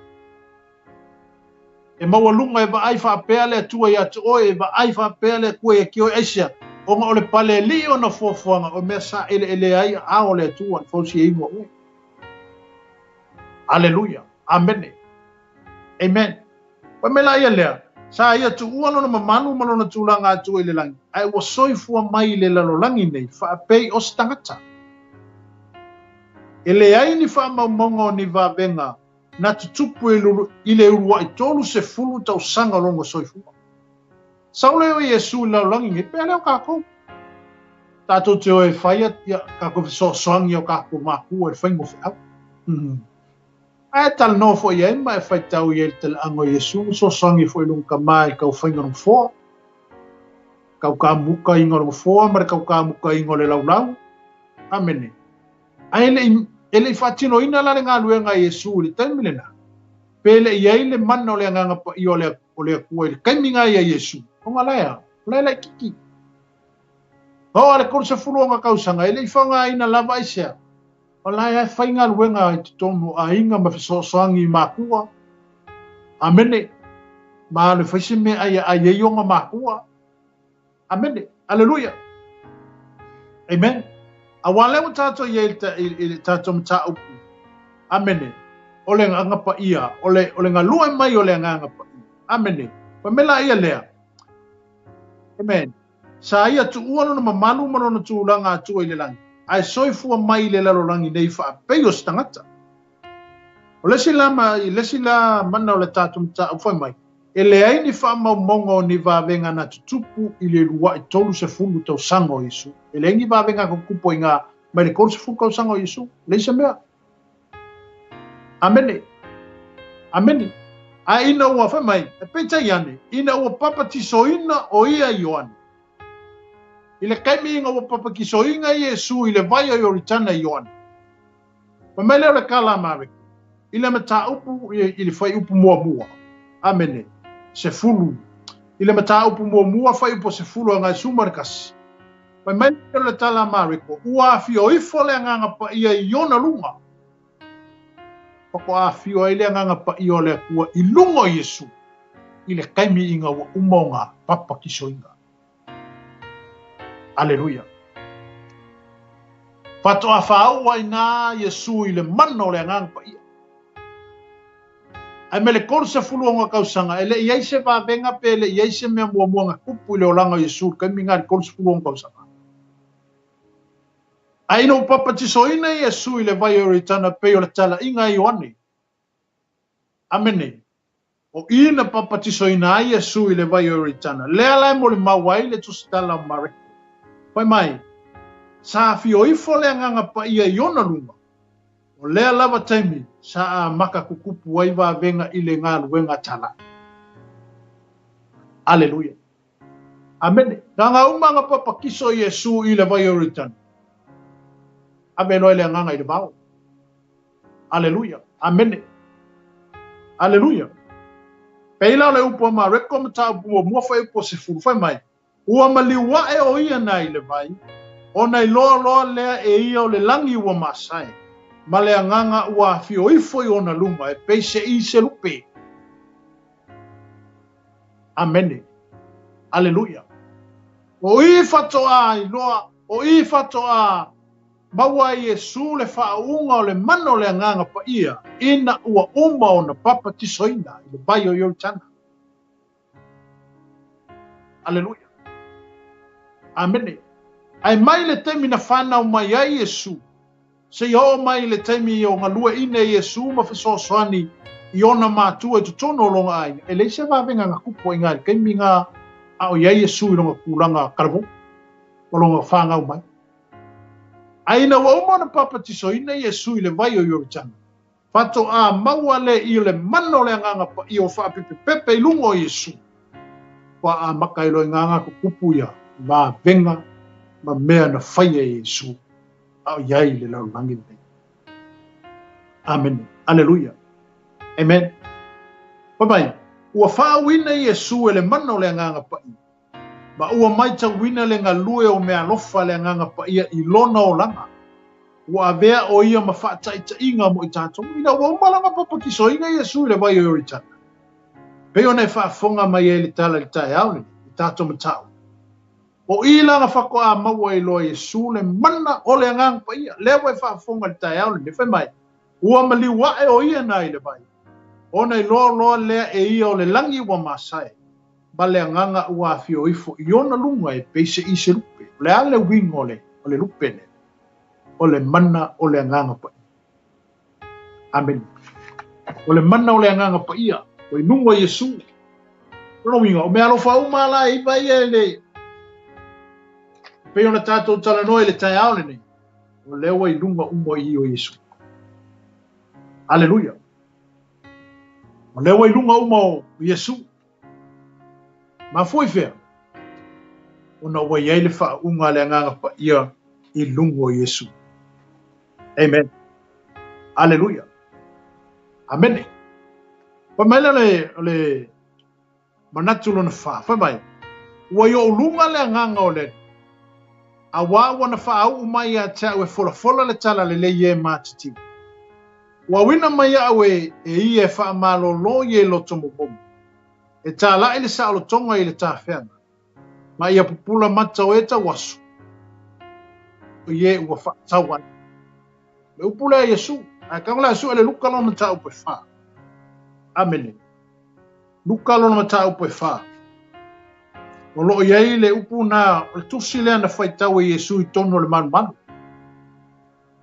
E maua lunga e ba ai whaapea le atua i a te oe. E ba ai whaapea le kua e kio eisia. Onga ole pale li o na fofuanga o mea sa ele ai a ole atua fausi e ingo ue. Aleluia. Amen. Amen. Pa mela ia lea. Sa ia tu ua lona mamalu malona tūlanga atua i le langi. Ai wa soifua mai le lalolangi nei. Whaapei o stangata. Ele ai ni whaamaumonga o ni vavenga. Na tutupu i le urua i tolu se fulu tau sanga longa soifua. Saule o Yesu la langi ngi pe leo kako. Tato te oe whaia kako soangi o kako maku e whaingo whiau. Ai tal no fo ia ima e whaitau i te ango Yesu soangi fo ilung ka mai kau whaingo ng fo. Kau ka muka ingo ng fo mare kau ka muka ingo le lau. Amene. Ai ele fatino ina la ngā luenga Yesu li taimilena. Pele ia le mana o le nganga pa i o le kua i kaiminga ia Yesu. O ngalaya, lai kiki. O ale kore sa furuanga kausanga, ele i whanga ina lava isea. O lai ai whainga luenga i te tonu a inga ma fisoangi i mākua. Amene. Ma ale whaisime ai eionga mākua. Amene. Aleluia. Amen. A wale o tato i le tato mta upu. Amene. Ole nganga pa ia. Ole ngalua mai ole nganga pa ia. Amene. Pa mela ia lea. Amen. Sa ia tu ua no mamalu marona tu langa atua i le langi. Ai soifua mai le lalolangi nei wha peio stangata. O lesi la mana o le tatu mta ufai mai. E le aini wha maumonga o ni vavenga na tutupu i le lua i tolu se fulu tau sanga o Yesu. E le ingi vavenga ko kupo i ngā mai le kolu se fulu tau sanga o Yesu. Leisa mea. Amene. Amene. A ina ua whai mai, e peita iane, ina ua papa tisoina o ia Ioane. I le kaimi inga ua papa kisoinga Yesu i le vai o ritana Ioane. Pa mele o le kala mare, i le mata upu, i le whai upu mua mua. Amene, se fulu. I le mata upu mua mua whai upu se fulu a ngai sumarikasi. Pa mele o le tala mare ko, ua afi o ifo le nganga pa ia Iona lunga. Ko a fio ai le nganga pa i ole kua i lungo Yesu i le kaimi inga wa umonga papa kisoinga. Aleluia. Fato a whau ai ngā Yesu i le mano le nganga pa ia. Ai me le korsa fuluonga kausanga, e le iaise va venga pe le iaise mea mua muanga kupu i le olanga Yesu kaimi ngā le korsa fuluonga kausanga. Ai no papa tisoina Yesu i le vai o ritana pe o le tala inga Ioane. Amene. O ina papa tisoina Yesu i le vai o ritana. Lea lai mo le mawai le tusitala o mareko. Pai mai. Sa fio ifo le nganga pa ia Iona lunga. O lea lava taimi sa a maka kukupu waiva venga i le ngā luenga tala. Aleluia. Amene. Nganga umanga papa kiso Yesu i le vai o ritana. Abe no le nganga i le bao. Aleluia. Amen. Aleluia. Peila le upo ma rekom ta bua mo fa upo se fu fa mai. Ua maliwa e o ia nai le vai. Ona i loa lea e ia o le langi ua masai. Ma le anganga ua fio ifo i ona lunga e peise i se lupe. Amen. Aleluia. O i fatoa i loa, o i fatoa maua Yesu le whaunga o le mano le anganga pa ia, ina ua uma o na papa tisoina, i le bai o iau tana. Aleluia. Amen. Ai mai le temi na whanau mai ai Yesu, se o mai le temi o ngalua ine Yesu ma whasosoani i ona mātua i tutono longa ai, e leise wawenga ngā kupo i ngā keimi ngā ao iai Yesu i longa kūranga karabu, o longa whangau mai. Aina wa uma na papa tisoina Yesu i le vai o Yorutana. Fato a maua le i le mano le anganga pa i o whapipepepe i lungo Yesu. Wa a makailo i nganga ko kupu ia, ma venga, ma mea na whaia Yesu. Ao iai le lau langi nei. Amen. Aleluia. Amen. Papai, ua whaawina Yesu e le mano le anganga pa i. Ma ua maita wina le ngalue o mea lofa le nganga pa ia i lona o langa. Ua avea o ia ma whaataita inga mo i tātou. Ina ua umalanga papa ki so inga Yesu le vai o Yorutana. Peo nei whaafonga mai e le tala le tae au le, i tātou matau. O i langa whako a maua i loa Yesu le mana o le nganga pa ia. Lewa e whaafonga le tae au le, whai mai. Ua maliwa e o ia nai le vai. O nei loa lea e ia o le langi wa masai. Ma le anganga ua fio ifo i ona lunga e peise i se lupe. Le ale wingo o le lupe ne. O le mana o le anganga pa ia. Amen. O le mana o le anganga pa ia. O i nunga Yesu. Rono winga, o mea lofa umala i vai e le. Pei ona tātou tala noe le tai aole ne. O lewa i nunga umo i o Yesu. Aleluia. O lewa i nunga umo o Yesu. Ma foi fea. Ona ua iai le whaunga le anganga pa ia i lungo Yesu. Amen. Aleluia. Amen. Pa maila le manatu lona wha. Whai mai. Ua i o lunga le anganga o le. A wawa na wha au mai a tea ue fola le tala le le ie mātiti. Ua wina mai au e i e wha malo lo ie lo tomo bomu. E tā la ele sa alo tonga i le tā whenga. Ma ia pupula mata o e ta wasu. O ie ua whaatauan. Le upula e Yesu. A kangola Yesu ele luka lona ta upe wha. Amene. Luka lona ta upe wha. O loo iei le upu na le tusi lea na whaitau e Yesu i tono le manu manu.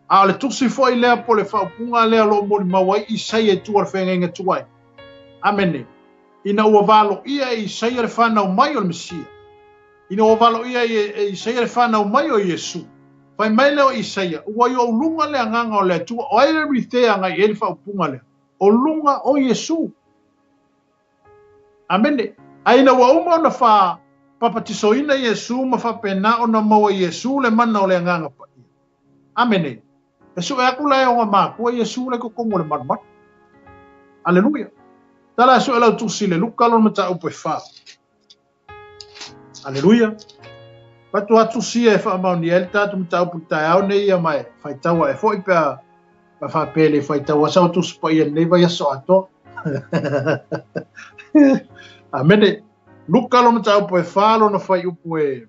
A le tusi fo i lea po le whaupunga lea lo mori mawai i sai e tuar whenga inga tuai. Amene. Ina ua valo ia i saia le whanau mai o le Mesia. Ina ua valo ia i saia le whanau mai o Yesu. Whai mai leo i saia, ua i o lunga le anganga o le atua, o aere rithea ngai e le whaupunga lea. O lunga o Yesu. Amene. Aina ua uma na wha papatisoina Yesu ma wha pena o na maua Yesu le mana o le anganga pa ia. Amene. Yesu e aku lai o ngā mākua Yesu le kukongo le manu manu. Aleluia. Tala so ela tu sile luka lo mata upe fa. Aleluia. Patu atu si e fa mauni el tatu mata upe tai au nei ia mai. Fai taua e foi pa fa pele fai taua sa tu spa ia nei vai so ato. Amene. Luka lo mata upe fa lo no fai upe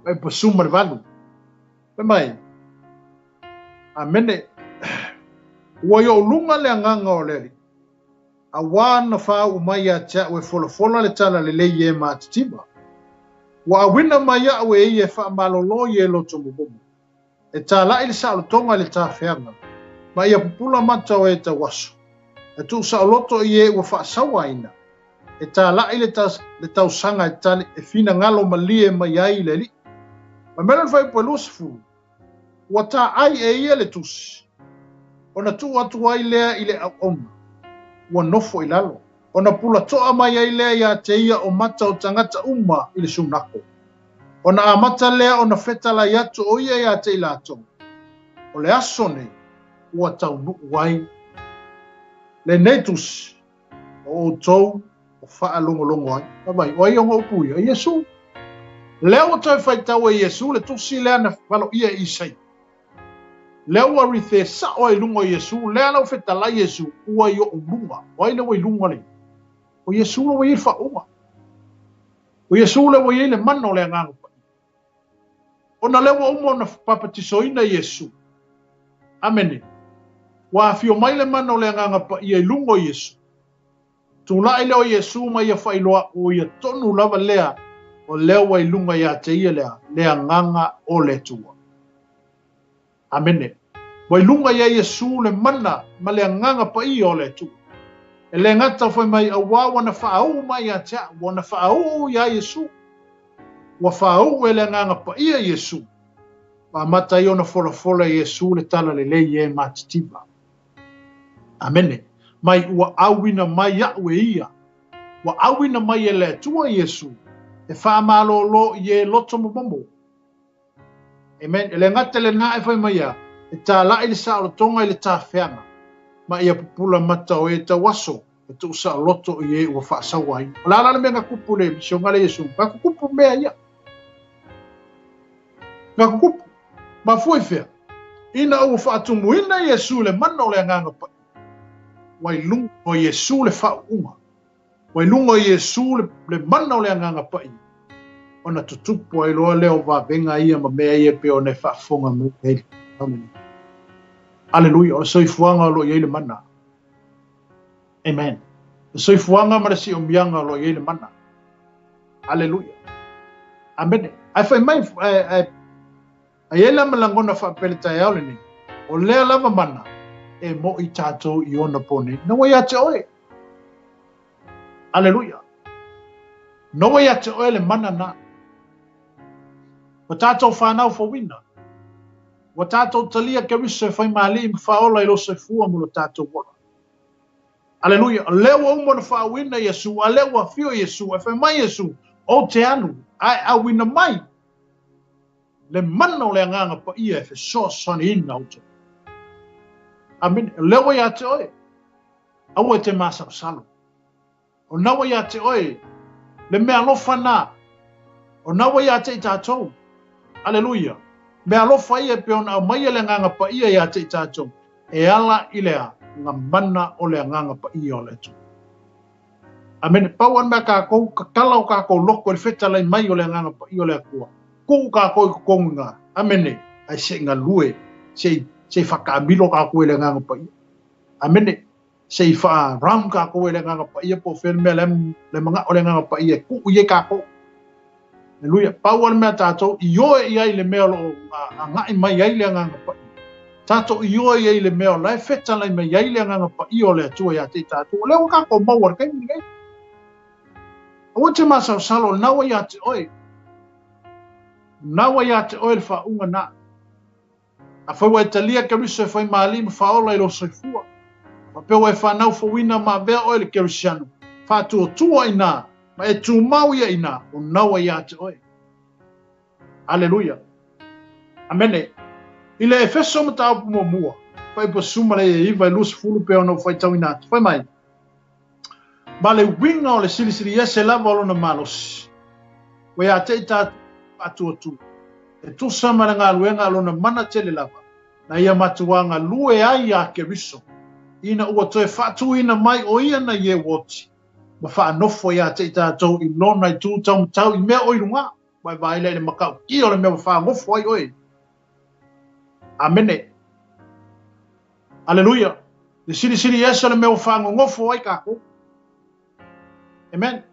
e pa sumar valu. Pe mai. Amene. Wa yo lunga le nganga o le. A wana whau mai a tea ue fola le tala le lei e mātitima. Wa awina mai a ue e wha malolo i e loto mubomu. E tā lai le sa alotonga le tā whianga. Ma ia pupula mata o e ta waso. E tu sa loto i e ua wha sawa ina. E tā lai le tau sanga e tali e fina ngalo malie mai ai le li. Ma melan whai po lusifu. Wa tā ai e ia le tusi. Ona tu atu ai lea i le au onga. Ua nofo i lalo. Ona pula toa mai ai lea ia te ia o mata o tangata uma i le sunako. Ona a mata lea ona fetala i atu o ia ia te ilato. O le aso nei, ua tau nuku wai le netus o tou o faa longo ai mai o ia ngopu ia Yesu leo toi fai tau e Yesu le tusi lea na walo ia isai leo a rithe sa o lungo Yesu lea lau fetala Yesu ua i o lunga o ai lewa i lunga le o Yesu lewa i fa uma o Yesu lewa i le mano le ngangu ona lewa uma na papatisoina Yesu amene wa fio mai le mano le nganga pa i lungo Yesu tula ile o Yesu mai ia failoa o ia tonu lava lea o lewa i lunga ia te ia lea nganga o le tua amene wa lunga ia Yesu le mana ma le nganga pa i o le tua e le ngata foi mai au wana faau mai a tea wana faau ia Yesu wa faau e le nganga pa ia Yesu pa mata i ona fola Yesu le tala le ie matitiba amene mai ua awina mai awe ia wa awina mai e le tua Yesu e wha malolo i e loto mabombo amen le ngata le na e whai mai a e tā lai le sa o tonga i le tā whianga ma ia pupula mata o e ta waso e tu sa loto i e ua wha sawa i la la me nga kupu le misio ngale Yesu ka kupu mea ia nga kupu ma fui fea ina ua wha atumuina Yesu le mano le nganga pa wai lungo Yesu le wha uma wai lungo Yesu le mano le nganga pa i ona tutupu ai loa leo va venga ia ma mea ia pe o ne wha fonga mu hei Aleluia, o soifuanga lo ia le mana. Amen. O soifuanga ma si o mianga lo ia le mana. Aleluia. Amen. Ai fai mai ai ela malangona fa pelita ia le ni. O lea lava mana e mo i tatou i ona pone. No wa ia te oe. Aleluia. No wa ia te oe le mana na. O tatou whanau fa wina. Wa tatou talia ke wiso e whai maali i mwhaola i lo se fua mula tatou wala. Aleluia. Lewa umo na whaawina Yesu, a lewa fio Yesu, e whai mai Yesu, o te anu, ai a wina mai. Le mana le nganga pa ia e whi so sani ina o te. Amen. Lewa ia te oe. Awa e te masa o salo. O nawa ia te oe. Le mea lofa na. O nawa ia te i tatou. Aleluia. Me alofa ia pe ona mai le nganga pa ia ia te tatou e ala ilea nga mana o le nganga pa ia o le tu. Amen. Pauan me ka kou kalau ka kou loko le feta lai mai o le nganga pa ia o le kua. Kou ka kou i konga. Amen. Ai se nga lue. Se whakaamilo ka kou le nganga pa ia. Amen. Se wha ram ka kou le nganga pa ia po whenme le mga o le nganga pa ia. Kou ie ka kou. Aleluia. Pauan mea tātou i oe i ai le mea lo a ngai mai ai le nganga pa i. Tātou i oe i ai le mea lai feta lai mai ai le nganga pa i o le atua ia te tātou. Leo ka ko maua kai mi gai. O te masa o salo nawa ia te oe. Nawa ia te oe le wha unga na. A whaua e talia ke riso e whai maali ma whaola i lo soifua. Ma pewa e whanau whawina ma vea oe le kerisiano. Whātua tua i nā. Ma e tu mau ia ina o nawa ia te oe. Aleluia. Amene. Ile e feso ma tau mua. Whai pa sumare e iwa e lusi fulu pe ono whai tau inatu. Whai mai. Ma le winga o le sirisiri ese lava olo na malosi. Wai a te ita atua tu. E tu samara ngā luenga alo na mana tele lava. Na ia matuanga lue ai a ke riso. Ina ua toe whatu ina mai o ia na ye woti. Ma wha anofo ia te tātou i lona i tūtau tau i mea oi runga. Mai vai le makau. I o le mea wha anofo ai oi. Amene. Aleluia. Le siri esa le mea wha anofo ai kako. Amen.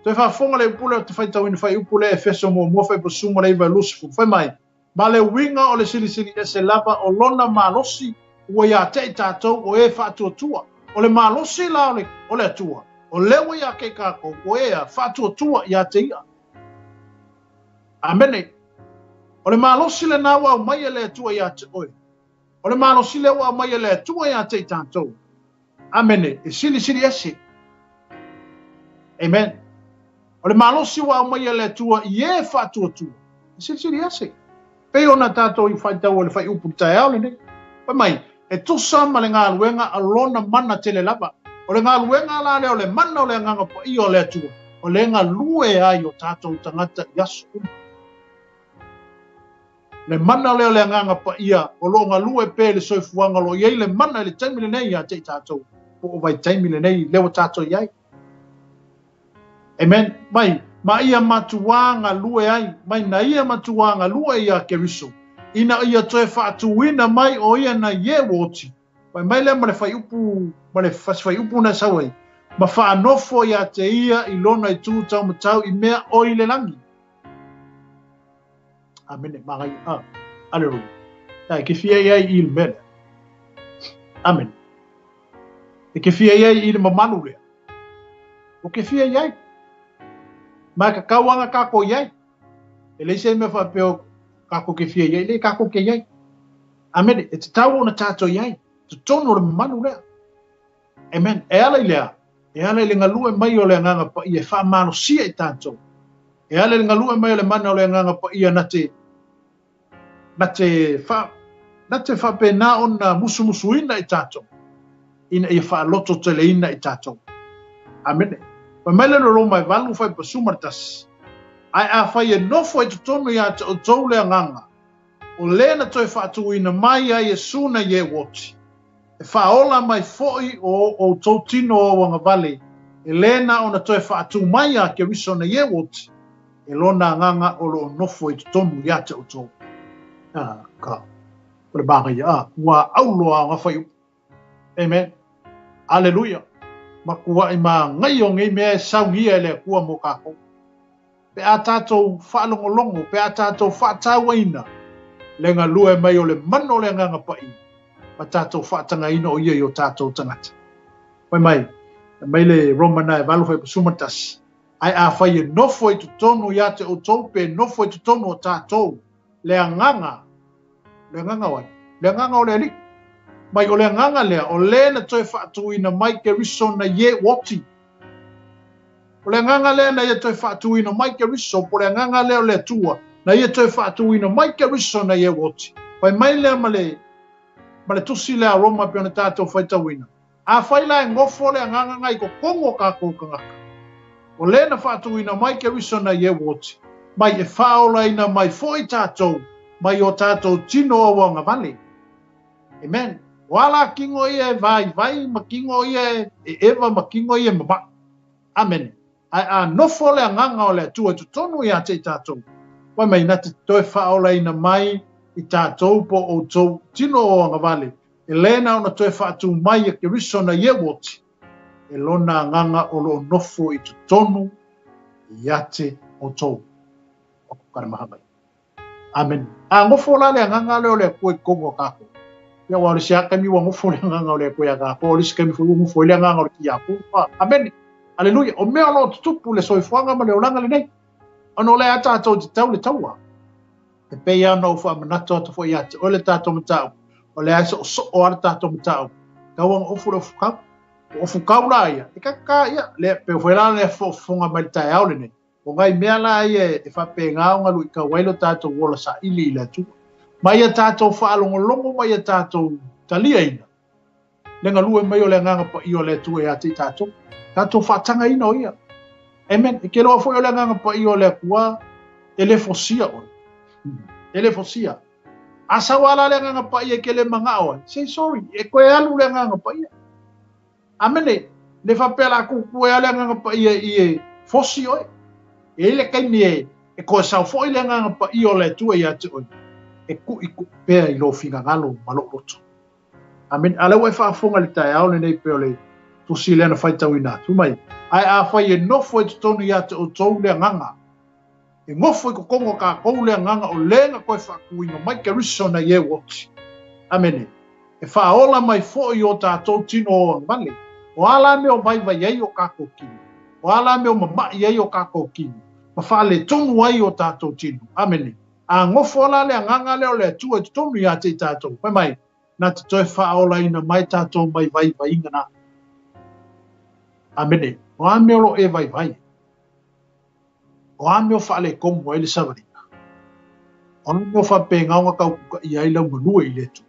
Te wha fonga le upule o te whai tau ina whai upule e feso mo whai po suma le iwa lusifu. Whai mai. Ma le winga o le siri esa lava o lona malosi ua ia te tātou o e wha tua. O le malosi la o le atua. O lewa ia ke kako, o ea, whātua tua ia te ia. Amene. O le malosi le nawa o mai le tua ia te oe. O le malosi le wa mai le tua ia te tātou. Amene. E sili ese. Amen. O le malosi wa mai le tua i e whātua tua. E sili ese. Pe ona tātou i whai tau o le whai upu tai au le ne. Pa mai, e tusa ma le ngā luenga alona mana tele lava. O le ngā luenga la le o le mana o le nganga pa i o le atua. O le ngā lue ai o tātou tangata i asu. Le mana leo le nganga pa ia o lo ngā lue pē le soifuanga lo iei le mana le taimile nei a te tātou. Po o vai taimile nei leo tātou iai. Amen. Mai, ma ia matuanga lue ai, mai na ia matuanga lue ia Keriso. Ina ia toe whaatuina mai o ia na ye woti. Mai le ma le whai upu, ma le whai upu na sawai. Ma whaanofo ia te ia i lona i tūtau matau i mea o i le langi. Amen. Magai. Alleluia. Ai ke fia ia i le mele. Amen. E ke fia ia i le mamanu lea. O ke fia ia. Ma ka kauanga kako ia. E le se me whapeo kako ke fia ia. Le kako ke ia. Amen. E te tau o na tātou ia. Te tono le mamanu lea. Amen. E ala i lea. E ala i le ngalue mai o le nganga pa ia wha mano sia i tātou. E ala i le ngalue mai o le mana o le nganga pa ia na te wha pena o na musu ina i tātou. Ina i wha loto tele ina i tātou. Amen. Pa mele no ro mai valu whai pa sumartas. Ai a whai e nofo e tutonu ia te o tau lea nganga. O lena toi wha atu ina mai ai e suna ye woti. E wha ola mai foi o tau tino o wanga vale. E lena o na toi wha atu mai a ke riso na ye woti. E lona nganga o lo nofo e tutonu ia te o tau. Ka. Pole banga ia. Ua auloa ngā whai. Amen. Alleluia. Ma kua i ma ngai o ngai mea saungia ele kua mo kako. Pe a tātou whaalongolongo, pe a tātou whaatawaina. Le ngā lue mai o le mano le nganga pai. Ma tātou whaatanga ina o ia i o tātou tangata. Mai le Romana e walu whai pasumatas. Ai a whai e nofo i tutonu ia te o tau pe nofo i tutonu o tātou. Le nganga wai. Le nganga o le alik. Mai o le nganga lea, o le na toi whaatuina mai ke riso na ye woti. O le nganga lea na ye toi whaatuina mai ke riso, po le nganga lea o le tua, na ye toi whaatuina mai ke riso na ye woti. Mai lea ma le tusi lea Roma pe ona tātou whaitawina. A whaila e ngofo lea nganga ngai ko kongo ka kōkangaka. O le na whaatuina mai ke riso na ye woti. Mai e whaola ina mai foi tātou, mai o tātou tino o wanga vale. Amen. Wala kingo ia vai makingo ia eva makingo ia mama. Amen. Ai a nofo le nganga o le tua tutonu ia te tātou. Wai mai na te toi whaola ina mai i tātou po o tau tino o anga vale. E lena ona toi whaatu mai e ke riso na ye woti. E lona nganga o lo nofo i tutonu ia te o tau. O karamaha mai. Amen. A ngofo la le nganga leo le koe kongo kako. Ya wale siaka mi wangu fole nganga ole ko ya ga police kemi fu mu fole nganga ole ki ya ku amen haleluya o me lo tupu le soifanga ma le olanga le nei ano le ata to tau le taua e pe ya no fa manato to fo ya ole tato mata ole aso o ar tato mata ka wang o fu ka la ya e ka ya le pe fo la le fo funga malta ya ole nei o ngai me la ye e fa pe nga nga lu ka wailo tato wola sa ili la tu mai a tātou whaalongolongo mai a tātou talia ina. Lenga lue mai o le nganga pa i o le tue a te tātou. Tātou whaatanga ina o ia. Amen. E ke loa fwoi o le nganga pa i o le kua e le fosia o. E le fosia. Asa wala le nganga pa i e ke le manga o. Say sorry. E koe alu le nganga pa i. Amen. Le whapela ku koe ale nganga pa i e fosi o. E le kaimi e koe sau fwoi le nganga pa i o le tue a te o. E ku pea i lo finga ngalo malo roto. Amen. Ale wai whaafonga li tae au nei peo le tusi lena whaitau ina. Tumai, ai a whai e nofo e tutonu ia te o tau lea nganga. E ngofo i ko kongo ka kou lea nganga o lenga koe whaakuinga mai ke riso na ye woti. Amen. E whaola mai fo i o tātou tino o ngale. O ala me o mai vai ei o kako kini. O ala me o mamai ei o kako kini. Ma whaale tonu ai o tātou tino. Amen. A ngofo la le nganga leo le tua te tonu ia te tātou. Mai, na te toi whaola ina mai tātou mai vai ingana. Amene, o ame olo e vai. O ame o whaale komo e le savarina. O ame o whape ngaunga kau kuka i ailau manua i le tu.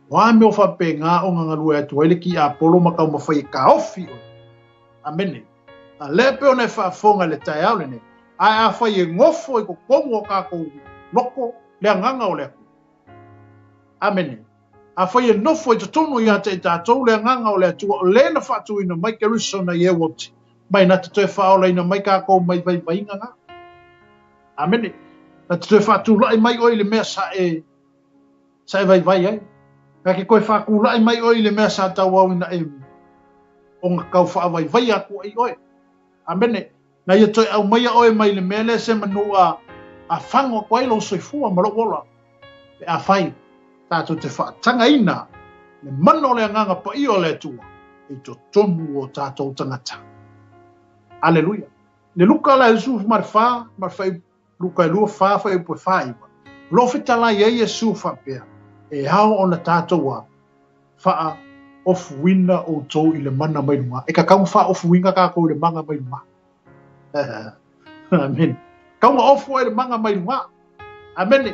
O wa me o fa penga o nga lua tu ele ki Apollo ma ka mo fai ka ofi amene a le pe ona fa fonga le tai au ne a fai ngofo i ko kongo ka ko loko le nganga o le amene a fai nofo i tonu ia te tatou le nganga o le tu le na fa tu ina mai ke riso na ye wot mai na te fa o le ina mai ka ko mai vai nganga amene na te fa tu lai mai o le me sa vai ai ka ke koe fa ku lai mai o le me sa ta wa ina o nga kau fa vai aku ai oi amene na ia toi au mai o mai le mele se manua a fango koe lo soifua ma lo wola pe a fai tatou te fa tanga ina le mano le nganga pa i o le tua i to tonu o tatou tangata aleluia le luka la Yesu marfa luka lu fa po fai lo fitala ye Yesu fa pe e hao ona tatou wa fa of winna o to i le mana mai lunga e ka kau fa of winga ka ko le manga mai lunga amen kau of o le manga mai lunga amen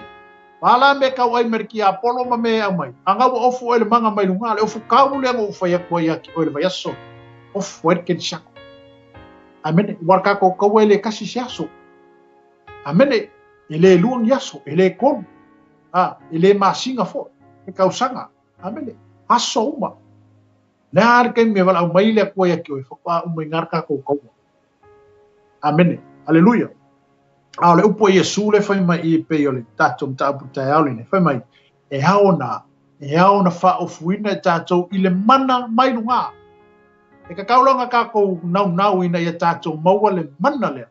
wala me ka wai merki Apollo ma me mai anga of o le manga mai lunga le of ka mu le ngo fa ya ko ya ki o le vayaso of wer ken shak amen warka ko ko le kasi siaso amen ile luang yaso ile kon ile masinga fo e ka usanga amen aso uma nar ke me wala mai le ko ya ki fo pa mai ngar ka ko amen haleluya ale upo Yesu le fai mai i pe ole tatum taputa ale ne fai mai e haona fa of wina tatou ile mana mai lunga e ka kaulanga ka ko nau ina ia tatou maua le mana le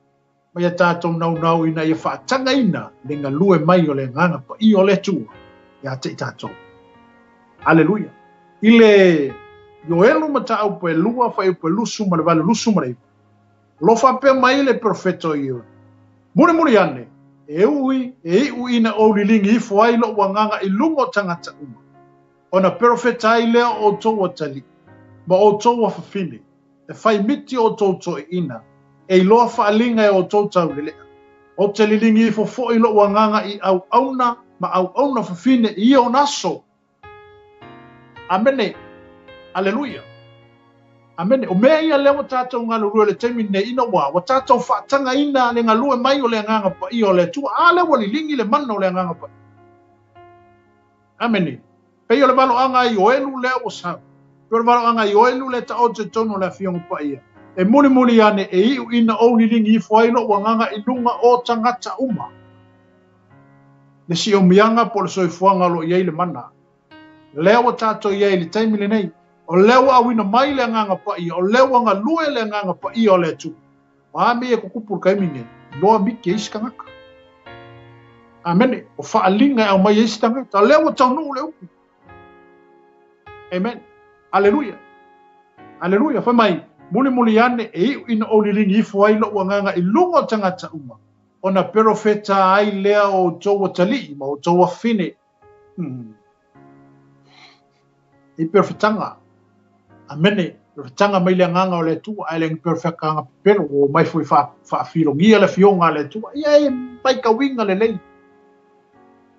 mai ia tatou nau ina ia fa tanga ina le ngalue mai ole nganga pa i ole tu ya te tatou haleluya ile yo elu mata au pe lua fa pe lusu ma le vale lusu ma lo fa pe mai le profeto io muri ane e ui ina o lilingi i fuai lo wanganga i lungo tangata uma ona profeta i leo o toa tali ma o toa fafine e fai miti o toto ina e loa faalinga e o tota ulele o te lilingi i fofo i lo wanganga i au auna ma au auna fafine i o naso amene aleluia amen o mea ia leo tatou ngalo rua le temi ne ina wa tatou whaatanga ina le ngalue mai o le nganga pa i o le tua a le wali lingi le mana o le nganga pa amen pei o le valo anga i o elu leo o sa pei o le valo anga i o elu le ta o te tono le fionga pa ia e muli ane e iu ina o ni lingi i fuailo wa nganga i lunga o tangata uma le si o mianga po le soifuanga lo iei le mana leo tatou iei le temi le nei o lewa awina mai le nganga pa i o lewa nga lue le nganga pa i o le tu wa me e kukupu kai minge loa miki iskangaka amen o fa alinga au mai istanga ta lewa tonu le upu amen haleluya fa mai muli ane e ina o lilingi i fuai lo nganga i lungo tangata uma ona profeta ai lea o toa tali ma o toa fine i perfetanga amene tanga mai le nganga o le tu ai le perfect nga pero o mai foi fa filo ngia le fionga le tu ia mai ka winga le lei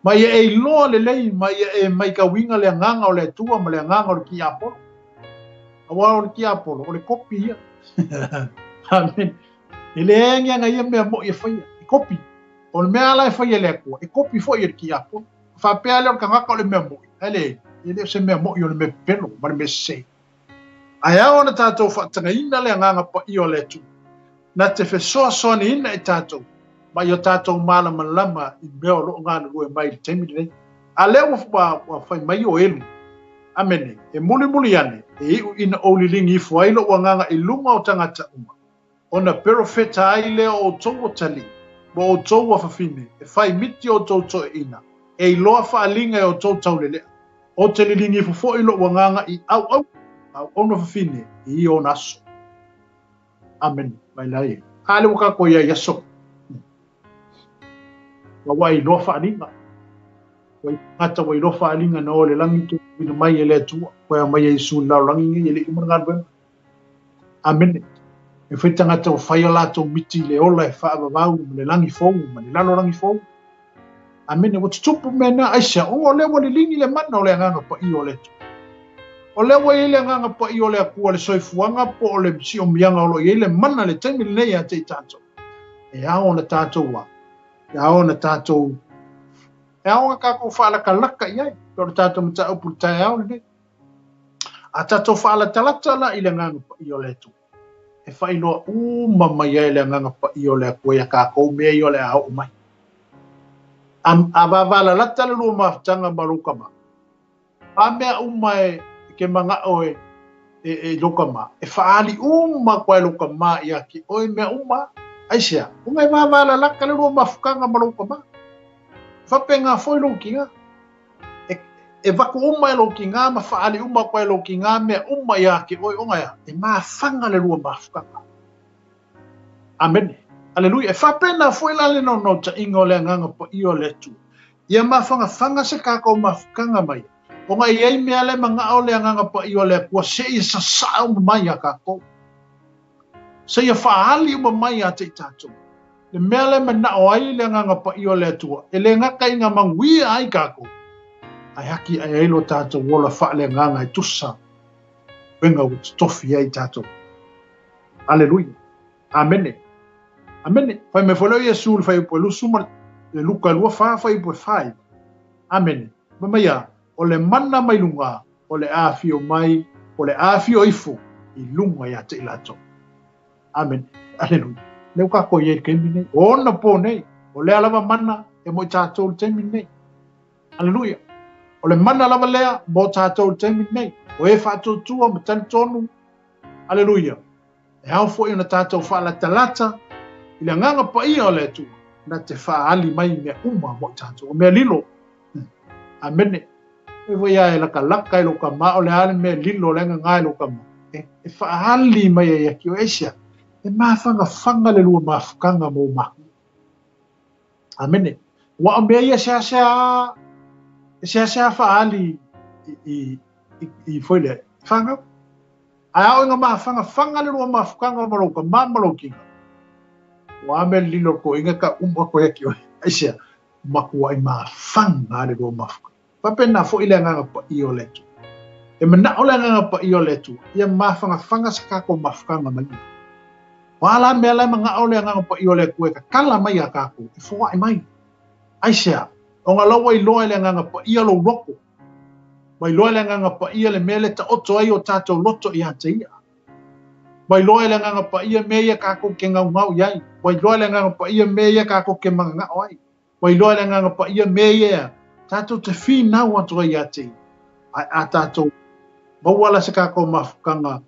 mai e lo le lei mai ka winga le nganga o le tu ma le nganga o ki apo o ki apo o le kopi ia amen ele ngia nga ia me mo ia foi kopi o me ala foi le ko e kopi foi ki apo fa pe ale ka ngaka o le me mo ele se me mo yo le me pelo ma me se Aya ona tatou whaatanga ina le nganga pa i o le tu. Na te whesoa soani ina i tatou. Ma i o tatou malama lama i mea o loo ngana rue mai le temi nei. A leo wa whai mai o elu. Amene, e muli ane, e iu ina o lilingi i fuailo o nganga i lunga o tangata uma. Ona profeta ai leo o tou o tali. Mo o tou a whawhine, e whai miti o tou to ina. E iloa whaalinga e o tou taulelea. O te lilingi i fuailo o nganga i au. Ono fine i o naso amen mai lai ale waka ko ia yaso wa wai lo fa alinga wai ata wai lo fa alinga no le langi tu ina mai ele tu ko mai Yesu la langi ele i manga ben amen e fitanga to fa yo la to miti le ola fa ba le langi fo ma le lalo langi fo Amene o tupu mena aisha o le wali lingi le mana o le nganga pa i o le tu. O le wa ile nganga pa i o le akua le soifuanga po o le si o mianga o lo ile mana le temi le nei a te tato. E ao na tato wa. E ao na tato. E ao ka ko fa la kalaka ia. Ko tato mta upu tai ao le. A tato fa la talata la ile nganga pa i o le tu. E fa ilo mama ia ile nganga pa i o le akua ia ka ko me i o le au mai. Abavala lata le lua maftanga maruka ma. Amea umai ke manga oe e loka ma. E faali kwa loka ma ia ki oe mea uma. Aisea, ungai mavala laka le lua mafukanga maruka ma. Fapenga foi lokinga. E vaku uma e lokinga ma faali kwa lokinga mea uma ia ki oe ungai. E mafanga le lua mafukanga. Amen. Aleluia. E whapena foi la le no ta ingo le nganga po i o le tu. Ia mawhanga se kako mawhukanga mai. O ngai ei mea le manga o le nganga po i o le kua se i sa sao mai a kako. Se ia whaali uma mai a te tato. Le mea le mana o ai le nganga po i o le tua. E le ngaka inga mangui ai kako. Ai haki ai eilo tato wola wha le nganga i tusa. Wenga o tofi ai tato. Aleluia. Amene. Amen. Fai me follow Yesu fai po lusuma le luka lua fa fai po fai. Amen. Mama ya o le mana mai lunga o le afio mai o le afio ifo I lunga ya te ilato. Amen. Aleluia. Le ka ko ye ke mine o na po nei o le alava mana e mo tato te mine. Aleluia. O le mana lava lea mo tato te mine. O e fa tu tu o tan tonu. Aleluia. E au fo ina tato fa la talata. Ila nganga pa ia o le tu na te whaali mai mea uma mo tato o mea lilo. Amene. E voi ai laka laka I loka ma o le ale mea lilo lenga ngai loka ma. E whaali mai e aki o esia. E mawhanga le lua mawhukanga mo mahu. Amene. Wa o mea ia sea whaali I foi le. Whanga. Ai au inga mawhanga le lua mawhukanga mo loka ma malokinga. Wa me lilo ko inga ka ko yaki o aisia makua I mawhanga le lua mawhukanga. Papena fo ile nganga pa I o letu. E mana o le nganga pa I o letu. Ia mawhanga sa kako mawhukanga mai. Wala mea lai mga o le nganga pa I o letu e ka kala mai a kako. E fua I mai. Aisia, o ngā lawa I loa le nganga pa I o lo roko. Mai loa le nganga pa I le mele ta oto ai o tātou loto I hata ia. Mai loa le nganga pa I me ia kako ke ngau iai. Mai loa le nganga pa I me ia kako ke mga ngau ai. Mai loa le nganga pa I me ia tātou te whi nau atu ai ate. Ai a tātou mawala se kako mawhukanga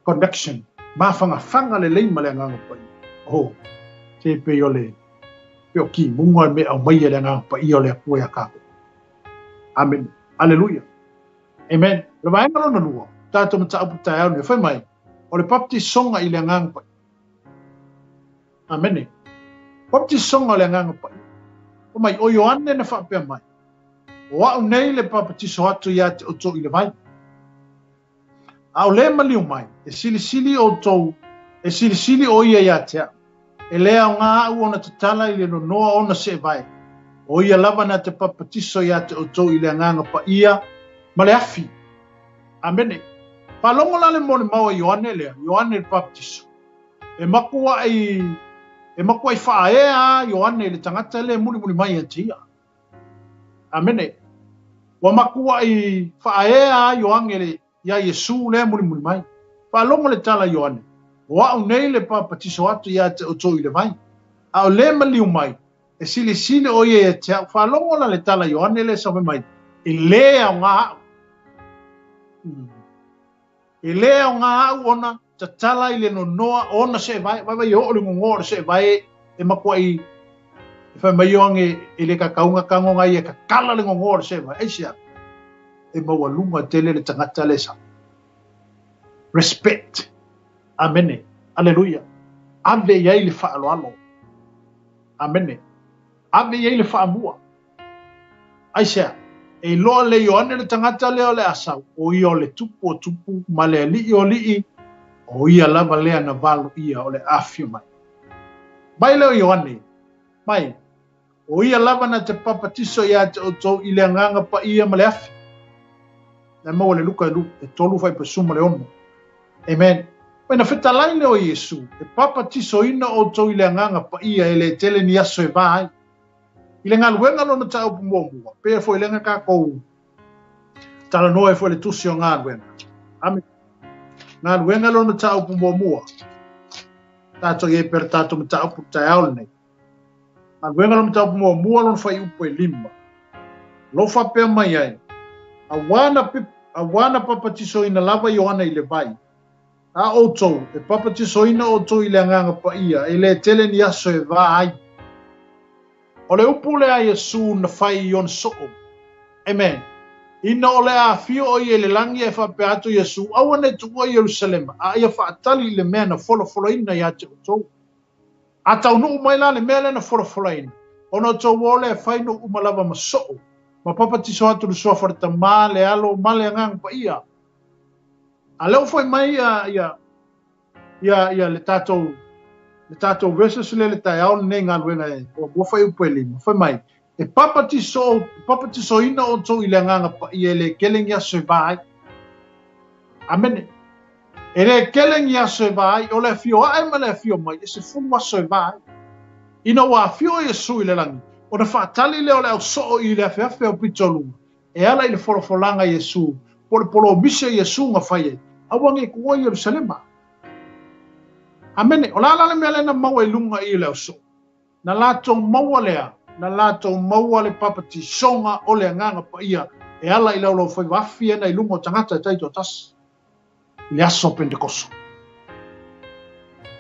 connection. Mawhanga le leima le nganga pa I. Oh, te pe o le. Pe o ki munga me au mai le nganga pa I o le apua ia kako. Amen. Aleluia. Amen. Le mai ngalo na lua. Tātou mata apu tai au ne whai mai. O le papti songa I le nganga pa I. Amen. Papti songa le nganga pa I. O mai o Ioane na whapea mai. O au nei le papati so atu ia te oto I le mai. Au le maliu mai. E sili o tou. E sili o ia ia tea. E lea o ngā au ona tatala I le no noa ona se vai. O ia lava na te papati so ia te oto I le nganga pa ia. Ma le afi. Amene. Palongo la le mo le maua Ioane lea. Ioane le papatiso. E makua I whaea Ioane le tangata le muli mai atia. Amene. Wa makua I whaea Ioane le ia Yesu le muli mai. Palongo le tala Ioane. Wa au nei le papatiso atu ia te oto I le mai. Au le maliu mai. E sili o ia te au. Palongo la le tala Ioane le sa mai. E le au ngā au. E le au ngā au ona. Ta tala I le no noa ona se vai. Vai o le ngongora se vai. E makua I. E whai mai oange I le kakaunga kangonga I e kakala le ngongora se vai. Eisia. E maua lunga tele le tangata le sa. Respect. Amene. Aleluia. Ave iai le whaaloalo. Amene. Ave iai le whaamua. Aisia. E loa le Ioane le tangata leo le asau. O ia o le tupu ma le li o li. O ia lava lea na valu ia o le afio mai. Mai leo Ioane. Mai. O ia lava na te papatiso ia te outou i le anganga pa ia ma le afi. Na maua le luka e tolu fai pesuma le ono. Amen. Pai na whetalai leo Yesu, e papatiso ina outou i le anganga pa ia e le tele ni aso e vai. I le ngaluenga lona ta upu mua, pea foi lenga ka kou. Tala noa e foi le tusi o ngaluenga. Amen. Ngaluenga lona ta upu mua. Tato ye per tato mta upu ta aule nei. Ngaluenga lona ta upu mua lona fai upu e lima. Lo fa pea mai ai. Awana papatiso ina lava Yohana i le vai. A outou, e papatiso ina outou i le anganga pa ia, e le tele ni aso e vai. O le upu le a Yesu na fai yon soo. Amen. Ina o le a fio o i le langi e whape atu Yesu, awa ne tuwa i Jerusalem, a ia whaatali le mea na wholo ina i ate o tau. A tau nuu mai la le mea le na wholo ina. Ono tau o le fai no umalava ma soo. Ma papatiso atu le soa wharita ma le alo, ma le angang pa ia. A leo foi mai ia le tatou versus le tai au nei ngā luenga e o fai upu e lima, fai mai e papatiso ina o tau i le nganga pa i e le keleng ia soe vai. Amene e le keleng ia soe vai o le fio ae ma le fio mai e se funu a soe vai ina wa fio e su i le langi o na whaatali leo le au soo i le awhiawhi o pitolunga e ala i le wholofolanga Yesu polo mise Yesu nga fai e awange kua Yerusalema. Amene, o la le mea lena maua i lunga i leo so. Na lato maua lea, na lato maua le papati songa o le nganga pa ia, e ala i leo fai wafi ena i lunga o tangata e taito tas. Le aso Pentekoso.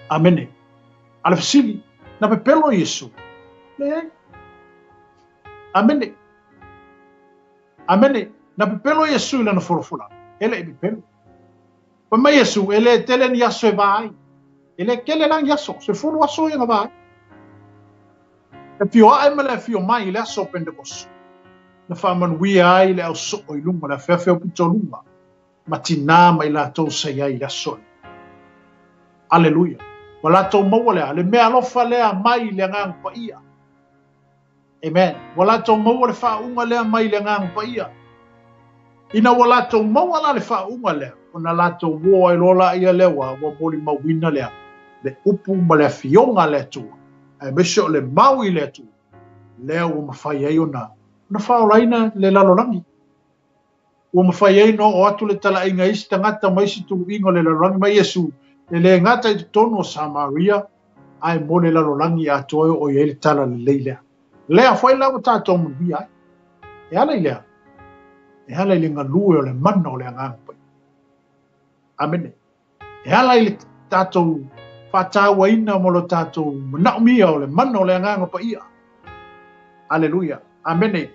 Amene. Ale fasili, na pepelo Yesu. Le Amene. Amene, na pepelo Yesu ila na forofula. Ele e pepelo. Pa mai Yesu, ele tele ni aso e vai. Ele kele lang yaso, se fulu aso yang vai. E pio ai mele fio mai le aso Pentekoso. Na faman wi ai le aso o ilunga na fefe o pitolunga. Matina mai la to sei ai aso. Aleluia. Wala to mawale le me alofa le mai le ngang pa ia. Amen. Wala to mawale fa unga le mai le ngang pa ia. Ina wala to mawala le fa unga le. Ona la to wo ai lola ia le wa boli mawina le. Le upu ma le fionga le tu. E mesho le maui le tu. Leo o mawhai ai ona. Na whaoraina le lalorangi. O mawhai ai no o atu le tala inga isi tangata maisi tu ingo le lalorangi mai Yesu. Le ngata i tono o Samaria. Ai mo le lalorangi a toi o i ele tala le leilea. Lea whai lau tātou mwi ai. E ala i lea. E ala i le ngalue o le mana o le angapai. Amene. E ala i le tātou whātaua ina mo lo tātou naumia o le mana o le anganga pa ia. Aleluia. Amene.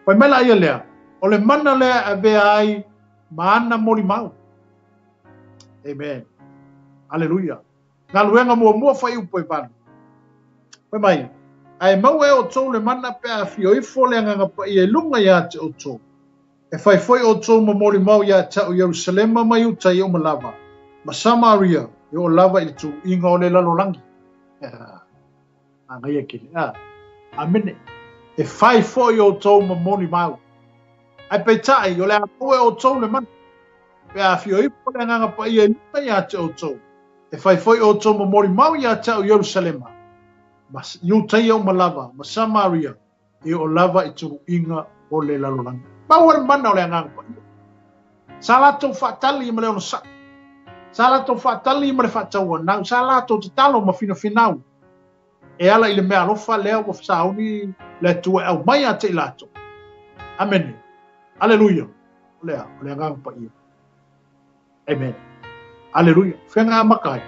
Pai mela ia lea. O le mana lea a vea ai maana mori mau. Amen. Aleluia. Ngā luenga mua whai upoi pānu. Pai mai. Ai mau e o tau le mana pe a fio i fo le anganga pa ia lunga ia te o tau. E whai foi o tau ma mori mau ia te o Jerusalema mai uta i o malava. Ma Samaria. E o lava i tu inga o le lalorangi. Ngai e kele. Amene. E whai foi o tau ma mori mau. Ai peitai o le apue o tau le mana. Pe a fio i po le nganga pa ia lupa ia te o tau. E whai foi o tau ma mori mau ia te o Jerusalema. Ma iutai o malava, ma Samaria. E o lava i tu inga o le lalorangi. Mau le mana o le nganga pa ia. Salato whaatali i ma leo no sa. Salato whaatali i ma le whaataua nau. Salato te talo ma fina finau. E ala i le mea lofa leo o whasauni le tua au mai a te ilato. Amen. Aleluia. Lea, o le nganga pa ia. Amen. Aleluia. Whenga makai.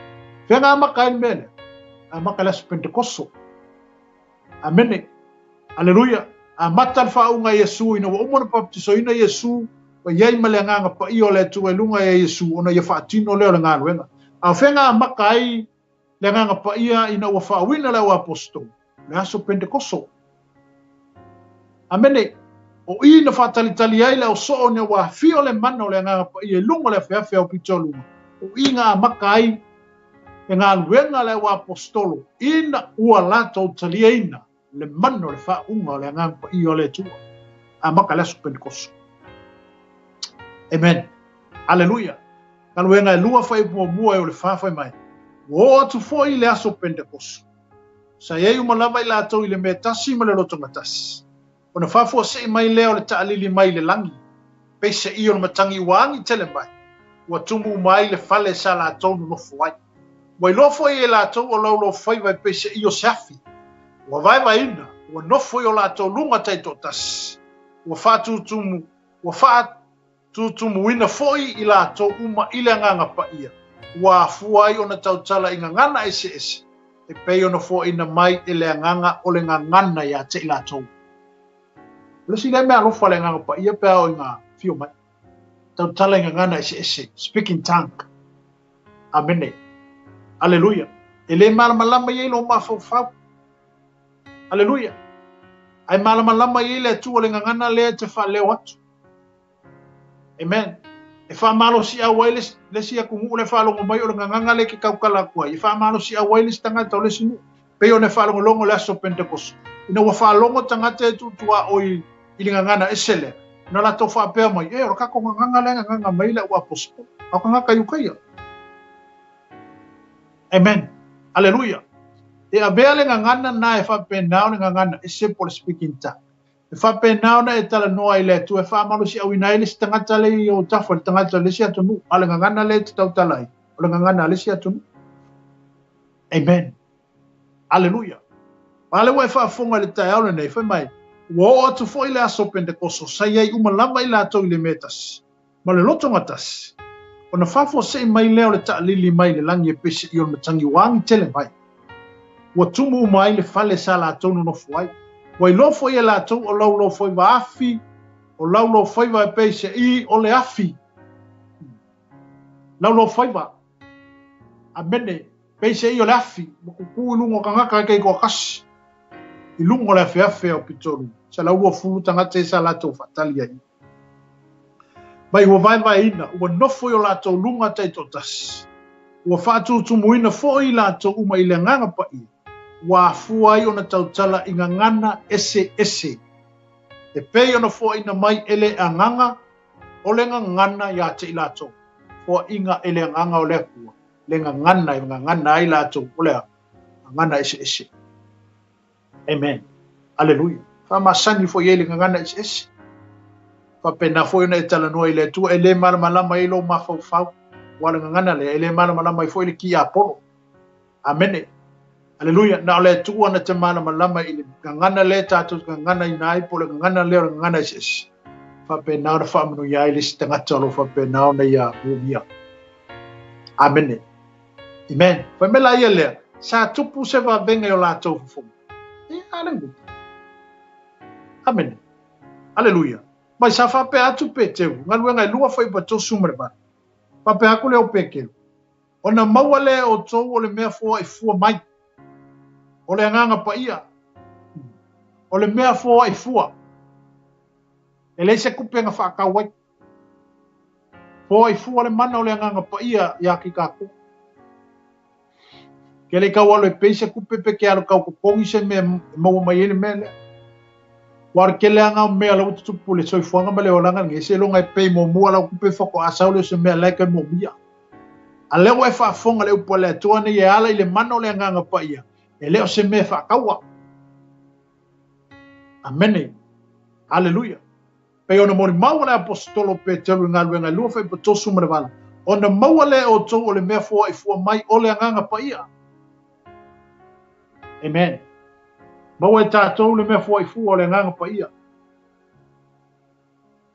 Whenga makai mele. A makai las Pentekoso. Amen. Aleluia. A matal whaunga Yesu ina wa umona baptiso ina Yesu. Wa iei ma le nganga pa ia le tua lunga e Yesu. Ona ia whaatino leo le ngana wenga. A whenga makai le nganga pa ia ina wa whaawina leo apostol. Le aso Pentekoso. Amen. O ina whaatalitali ai leo so ne wa fio le mana o le nganga pa ia lunga le whiawhia o pitolunga. O inga makai e ngā luenga le wa apostolo. Ina ua lato talia ina. le mano le whaunga o le angang pa i o le tua. A maka lesu Pentekoso. Amen. Hallelujah. Kaluenga e lua whai mua o le whawhai mai. O atu fo i le aso Pentekoso. Sa iei umalava i la tau i le mea tasi ma le rotonga tasi. O na whawhua se i mai leo le taalili mai le langi. Peise i o na matangi wangi tele mai. Ua tumu mai le fale sa la tau no fuai. Wai lofo i e la tau o lau lo fai vai peise i o seafi. Ua vai vai ina. Ua nofo i o la tau lunga taito tasi. Ua whātutumu. Ua whātutumu ina foi i la tau uma i le nganga pa ia. Ua fuai o na tau tala i ngangana ese ese. E pei o na fo ina mai i le nganga o le ngangana ia te i la tau. Lesi le mea lofa le nganga pa ia pea o i ngā fio mai. Tau tala i ngangana ese ese. Speaking tongue. Amene. Hallelujah. E le malamalama i lo mafau. Hallelujah. Ai malamalama i le tu o le ngangana le te wha leo atu. Amen. E wha malo si a wailes le si a kungu le wha longo mai o le ngangana le ke kaukala kua. E wha malo si a wailes tangata o le sinu. Peo ne wha longo longo le aso Pentekoso. Ina wa wha longo tangata e tutua o i le ngangana esele. Na la to wha pea mai. E o kako ngangana le ngangana mai le ua pospo. Ako ngaka yukaya. Amen. Hallelujah. E a bea le ngangana na e wha penao le ngangana e simple speaking ta. E wha penao na e tala noa i le tu e wha malu si au inai le si tangata le i o tafo le tangata le si atunu. A le ngangana le te tau talai. O le ngangana le si atunu. Amen. Hallelujah. Ma le wa e wha fonga le tai aule nei wha mai. Ua o atu fo i le aso Pentekoso. Sa iei umalama i le ato i le metas. Ma le lotonga tas. O na whafo se i mai leo le taalili mai le langi e pese i o matangi wangi tele mai. Ua tumu mai le fale sa la tonu no fuai. Ua i lofo i la tonu o lau lofo i wa afi. O lau lofo i wa pese i o le afi. Lau lofo i wa. Amene. Pese i o le afi. Mukuku i lungo kangaka kei kua kasi. I lungo le afi o pitolu. Sa lau ua fulu tangate sa la tonu fatali ai. Mai ua vai ina. Ua nofo i o la tonu lunga taito tas. Ua whātu tumuina fo i la tonu uma i le nganga pa i. Wa fuai ona tautala i ngangana ese ese. E pei ona fo ina mai ele anganga o le ngangana ya te ilato. Fo inga ele anganga o le kua. Le ngangana i lato o le ngangana ese ese. Amen. Hallelujah. Fa masani fo yele ngangana ese ese. Fa pena fo ina e tala noa i le tu ele malamalama i lo mafau. Wala ngangana le ele malamalama i fo ile ki apolo. Amene. Hallelujah. Na ole tu ana te mana malama i le ngana le tatu ngana i nai po le ngana le ngana sis. Fa pe na na fa manu ya ile stanga tolo fa pe na na ya bubia. Amen. Amen. Fa me la ile sa tupu se va venga yo la to fu. Hallelujah. Amen. Hallelujah. Mai sa fa pe atu pe te ngalu ngai lua fa i pa to sumre ba. Fa pe akule o peke. Ona mawale o to o le mea fo i fu mai. O le nganga pa ia. O le mea fua i fua. E le se kupe nga whakawai. Fua i fua le mana o le nganga pa ia ia ki kako. Ke le kau alo e peise kupe pe ke alo kau kukongi se mea maua mai ele mea le. War ke le anga mea lau tutupu le soi fuanga ma le olanga nge se longa e pei mo mua lau kupe whako asau le se mea laika mo mia. A leo e whaafonga le upo le atua ne e ala i le mana o le nganga pa ia. E leo se me whakaua. Amene. Hallelujah. Pe ona mori maua le apostolo Petero ngā luenga lua whai pa tosu mrewana. Ona maua le o tau o le mea fua i fua mai o le anganga pa ia. Amen. Maua e tātou le mea fua i fua o le anganga pa ia.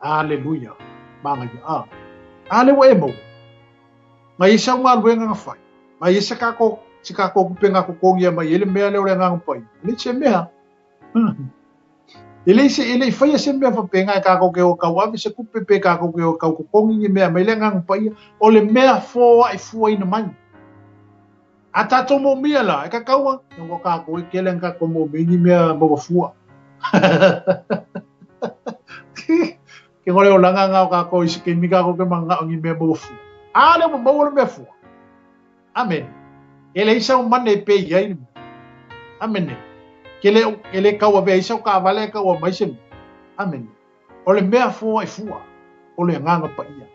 Hallelujah. Manga ia. Alewa e mau. Ngai isa ngā luenga ngā whai. Ngai isa kako si kako kupenga ko kongia mai ele mea le o le nganga pai. Le che mea. Ele fai se mea fa penga ka ko ke o ka wa se kupe pe ka ko ke o ka ko kongi mea mai le nganga pai o le mea fo ai fu ina mai. Ata to mo mea la e ka kaua ngo ka ko ke le ka ko mo mingi mea mo fua. Ke ngole o langa nga ka ko isi ke mi ka ko ke manga ngi mea mo fua. Ale mo le mea fua. Amen. Ele isa un mane pe ia. Amen. ke le kaua ve isa ka vale kaua mai se amen o le mea fo ai fua o le nganga pa ia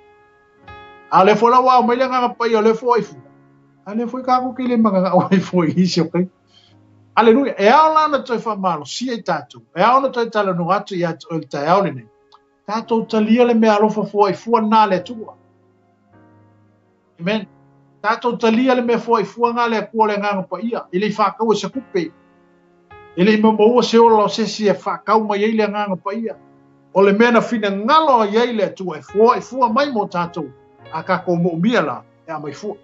a le fola wa mai le nganga pa ia le fo ai fua a le foi ka ko ke le manga o ai fo i se okay aleluia e ala na toi fa malo si e tatu e ala toi tala no atu ia o le tai au le nei tatu talia le mea alofa fo ai fua na le tua amen tatu talia le mea fo ai fua nga le kua le nganga pa ia ile fa ka o se kupe ile mo mo se o lo se si e fa ka o mai ile nganga pa ia o le mea na fina ngalo ia ile tua e fua mai mo tatu a ka ko mo mia la e a mai fua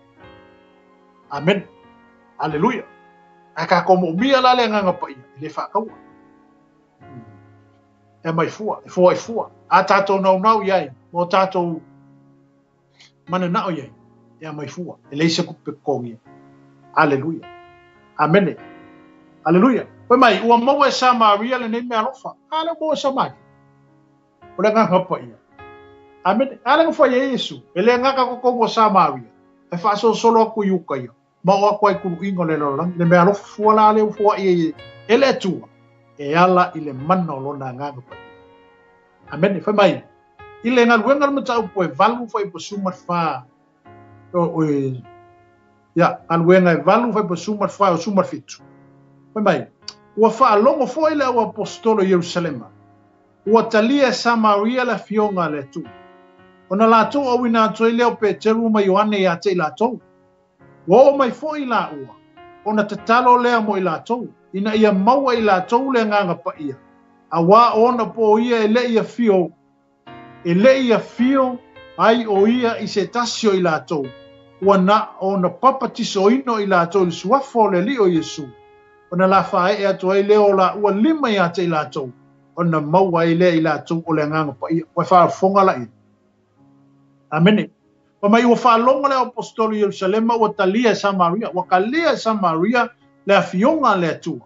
amen aleluia aka ko mo mia la le nganga pa ia le fa ka e mai fua e fua a tato no ia mo tato mana na o ia e mai fua e le se ku pe ko ia aleluia amen aleluia pa mai ua mo e Samaria le nei me alofa ale mo Samaria o le nganga pa ia amen ale ko ia Yesu e le ngaka ko mo Samaria e fa so solo ku yuka ia ma o ko ai ku ingo le lo le me alofa fua la le fua ia ele tua e ala ile mano lo na nganga pa amen fa mai ile ngal wengal mo tau po valu foi po sumar fa o ya al wenga valu foi po sumar fa o sumar fitu fa mai o fa longo foi le o apostolo Jerusalema o talia Samaria la fionga le tu ona la tu o wina to ile o Petru ma Ioane ya te la tu o mai foi la o ona tatalo le mo ila tu ina ia maua ila tu le nganga pa ia awa ona po ia ele ia fio ai o ia i se tasio i lātou. Wana ona papatiso ino i lātou i suafo le li o Yesu. Ona la whae e ato ai leo la ua lima i ate i lātou. Ona maua i lea i lātou o le nganga pa ia. Wai wha fonga la i. Amene. Pa mai ua wha longa le apostolo Jerusalema ua talia Samaria. Ua kalia Samaria le a fionga le atua.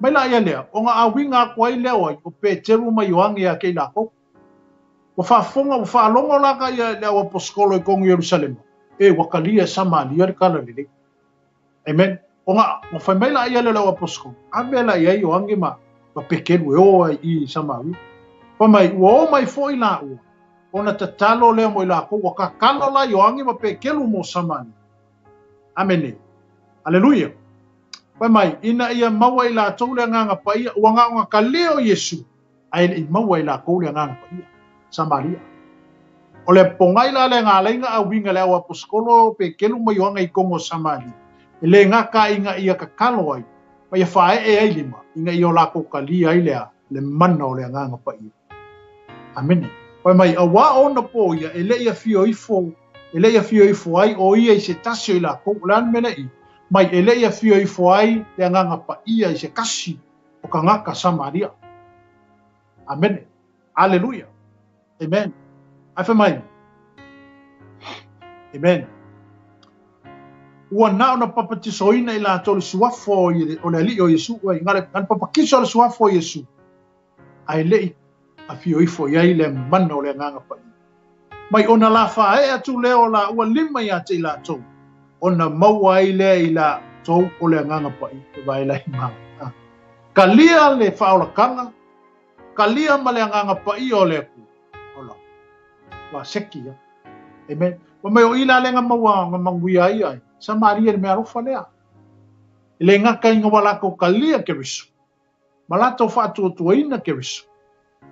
Mai la ia lea. O nga awinga kwa i leo ai o Peteru ma Ioangi a kei lako. Wa fonga wa longo la ka ia le apostolo i kong Jerusalema. E wa kalia Samaria le kala le. Amen. O nga wa mai la ia le apostolo. Abe la ia Ioangi ma pekeru e o i Samaria. Pa mai o mai foi la o. Ona tatalo le mo la ko wa kakalo la Ioangi ma pekeru mo Samaria. Amen. Haleluya. Pa mai ina ia maua i la tau le nganga pa ia ua ngā kaleo Yesu ai i maua i la kou le nganga pa ia Samaria. O le pongai la le ngā leinga a winga le au apostolo pe kelu mai wanga i kongo Samaria. E le ngaka inga ia kakalo ai pa ia whae e ai lima inga i o la kou kalia ai lea le mana o le nganga pa ia. Amene. Pa mai a wa ona po ia e le ia fio ifo ai o ia i se tasio i la kou lan mena i mai ele ia fio i foai le nganga pa ia i se kasi o ka ngaka Samaria. Amen. Hallelujah. Amen. Ai mai. Amen. Ua na ona papatisoina i la tolu suafo o le ali o Yesu ai ngale kan papakiso le suafo o Yesu. Ai le a fio i foai le mana o le nganga pa ia. Mai ona la fa e atu leo la ua lima ia te la tolu. Ona maua i lea i la tou o le nganga pa i te vai lai maa. Kalia le whaola kanga, kalia ma le nganga pa i o le ku. Ola, wa seki ya. Amen. Wa mai o ila le nga maua nga manguia i ai. Samaria le mea rofa lea. Le ngaka inga wala ko kalia ke risu. Malata o whaatua tua ina ke risu.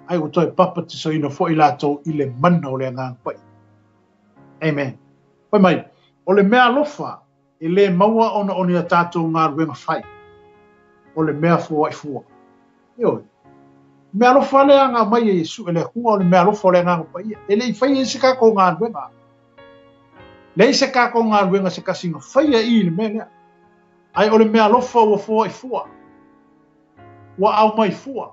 Ai o toi papati so ina fo i la tou i le mana o le nganga pa i. Amen. Wa mai. O le mea lofa, e le maua ona o ni a tātou ngā ruenga whai. O le mea fua i fua. Ioi. Mea lofa le anga mai e Yesu, e le hua o le mea lofa o le ngā pa ia. E le i whai e se kako ngā ruenga. Le i se kako ngā ruenga se kasinga whai e i le mea lea. Ai o le mea lofa ua fua i fua. Ua au mai fua.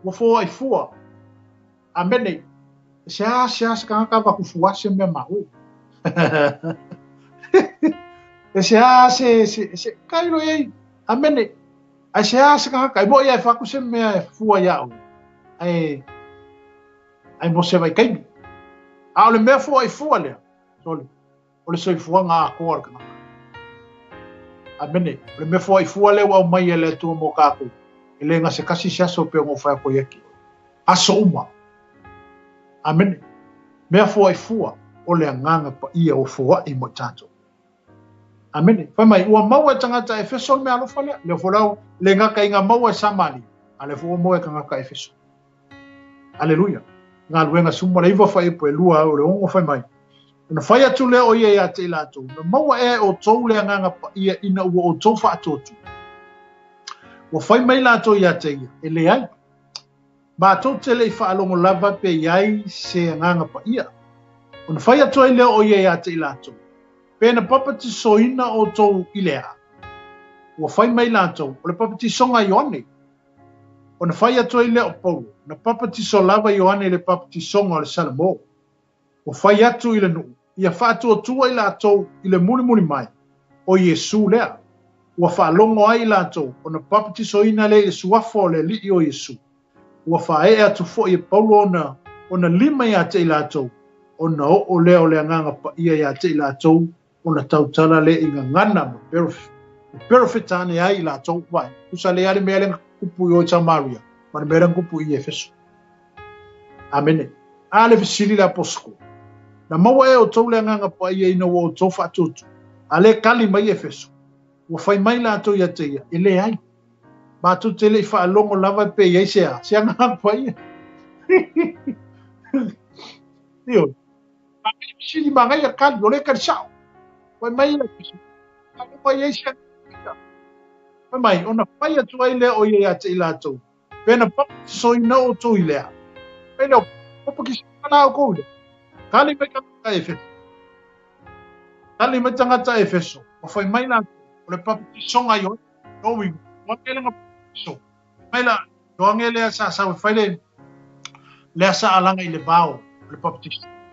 Ua fua i fua. Amene. Se se kanga waku fua se mea maui. se kairo ei amene ai se ka kai mo ia fa ku se me fua ia o ai mo se vai kai a le me fua i fua le soli o le soi fua nga ko ka amene le me fua i fua le wa mai le tu mo ka ku ele nga se kasi siaso pe ngo fa ko yeki aso uma amen me fo ai fua o le nganga pa ia o fo ai mo tato amen fa mai ua mau tangata Efeso me alo fa le folau le nga ka inga mau samali ale fo mo e nga ka Efeso aleluia nga luenga sumo le iva fa e po lua o le ongo fa mai na fa ya tu le o ia ya te lato na mau e o tou le nganga pa ia ina o tou fa atotu o fai mai lato ia te ia ele ai ba to te le fa alongo lava pe iai se nganga pa ia ona fai atu ai leo o ia ia te lato pena papati soina o tou ilea o fai mai lato o le papati songa Ioane ona fai atu ai leo Paulo na papati so lava Ioane le papati songa o le Salamo o fai atu i le nuu ia fa atu o tua i lato i le muni mai o Yesu lea ua whaalongo ai lato o na papati soina le suafo le li o Yesu ua whae atu fo i Paulo o na lima ia te lato o na o leo le nganga pa ia te lato o na tautala le inga ngana ma perfetane ai lato vai usa le ale mele kupu o Samaria ma mele kupu i Efeso amen ale visili la posko na maua e o tau le nganga pa ia ina o tau fatutu ale kali mai Efeso ua fai mai lato ia te ia ele ai ba tu te le fa longo lava pe ia se nganga pa ia io sili mangai a kali o le karisao fai mai ia pa ia se fai mai ona fai atu ai le o ia te lato pena pa soina o tu ilea pena o ki sana o ko kali mai ka Efeso kali mai tangata Efeso o fai mai na o le papi songa yo no wi wa kele nga so mai la do ngele sa fai le sa alanga i le bao le papi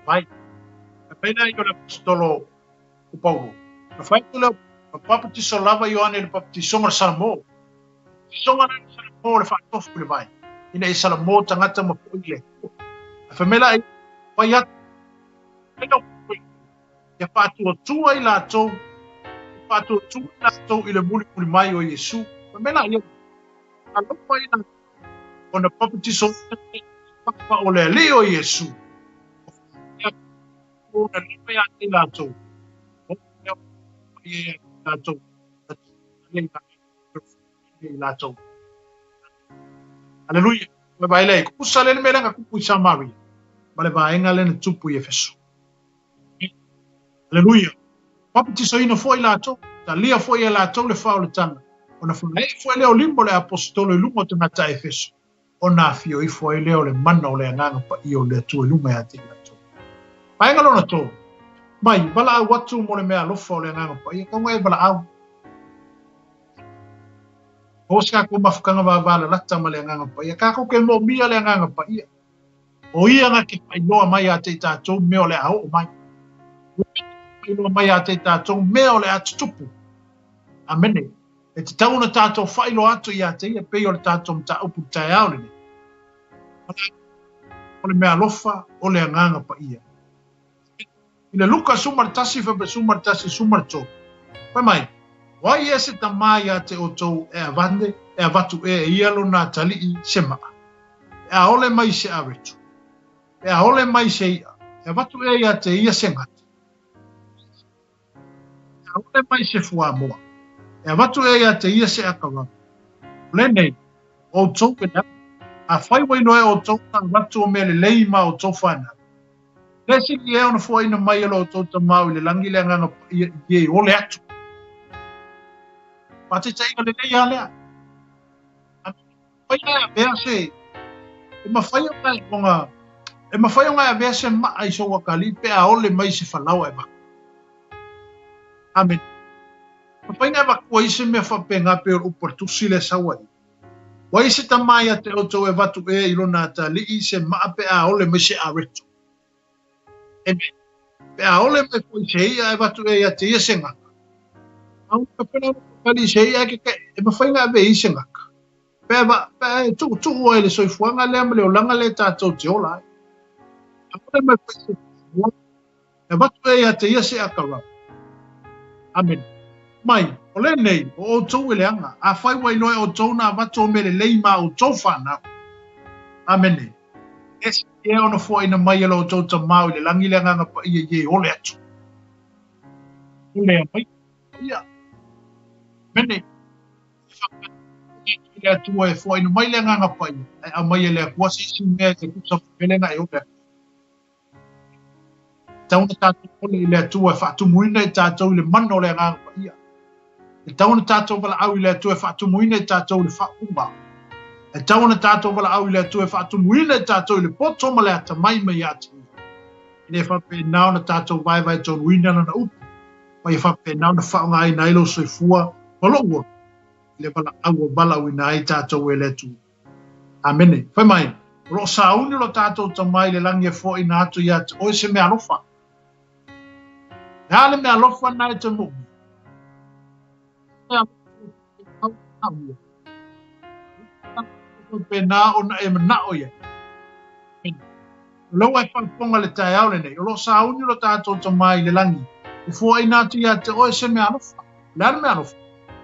vai pena yo le apostolo o Paulo na fai le papi so lava yo ane le papi songa Salamo songa na Salamo le fa tofu le vai ina i Salamo tangata mo ile famela fai ya ia fa'atuatua i latou fa'atuatua i latou i le mulimuli mai o Iesu mena ia alofa ina ona papatiso o le alii o Iesu ona lima ia te latou ia latou i latou aleluia le vai lei kusa le mele nga kupu i Samaria ma le vaenga le tupu i Efeso aleluia papati soina foi lato talia foi lato le fao le tanga ona foi foi le olimbo le apostolo i lungo te mata Efeso ona fio i foi le ole mana o le nganga pa i o le tu i lunga ya te lato paenga lona to mai bala au watu mo le mea lofa o le nganga pa i ka ngai bala au o ska ko mafukanga va vala lata ma le nganga pa i ka ko ke mo mia le nganga pa i o ia nga ke pai noa mai a te tatou me o le au o mai ino mai a te tātou mea o le atutupu. Amene. E te tauna tātou whailo atu i a te ia pei o le tātou mta upu tai au le. O le mea lofa o le anganga pa ia. I le luka sumartasi whape sumartasi sumarto. Pai mai, wai e se ta mai a te o tou e a vande, e a vatu e ialo nā tali i se maa. E a ole mai se aretu. E a ole mai se ia. E a vatu e a te ia se ngata. E mai se fua moa. E watu e ia te ia se akawa. Lenei, o tau pena, a whaiwai noe o tau ta watu o mele leima o tau whana. Lesi ki e ona fua ina mai alo o tau ta mau i le langi le nganga i ole atu. Pate ta inga le lei a lea. Whai a bea se, e ma whai o ngai konga, e ma whai o ngai a bea se maa i so wakali, pe a ole mai se whalawa e maka. Amen. Pai nga kua ise me whapenga pe o upartusi le sawai. Wa ise ta mai a te oto e watu e ilona ta li ise maa pe a ole me se a reto. Amen. Pe a ole me kua ise ia e watu e a te ia se ngaka. Au ka pena kali ise ia ke e ma whai nga be ise ngaka. Pe tu o ele soifuanga le amale o langa le tātou te ola. A ole me kua ise e watu e a te ia se akara. Amen. mai o le nei o tau ele anga a fai wai loe o tau na vato me le leima o tau whana amene esi e ona fo ina mai alo o tau ta mau le langi le anga pa ia ye ole atu ole mai ia mene le atu e fo ina mai le anga pa ia a mai le kua si me te kusa pele na e ole tau na tatu ole le atu e fatu muina e tatu le mano le anga pa ia e tau na tatu wala au le atu e fatu muina e tatu le whaunga e tau na tatu wala au le atu e fatu muina e tatu le poto ma le ata mai mai atu ne whape nao na tatu vai vai ton wina na upu ma i whape nao na whaunga ai nailo soifua palongo le wala au bala wina ai tatu e le atu amene whai mai ro sauni lo tatu ta mai le langi e fo ina atu i atu o se me alofa Hale me alofa na e te mo. Pena ona e mana o ye. Lo ai whakponga le tai au le nei. O lo sauni lo tātou ta mai le langi. I fua ina tu ia te oe se me alofa. Lea me alofa.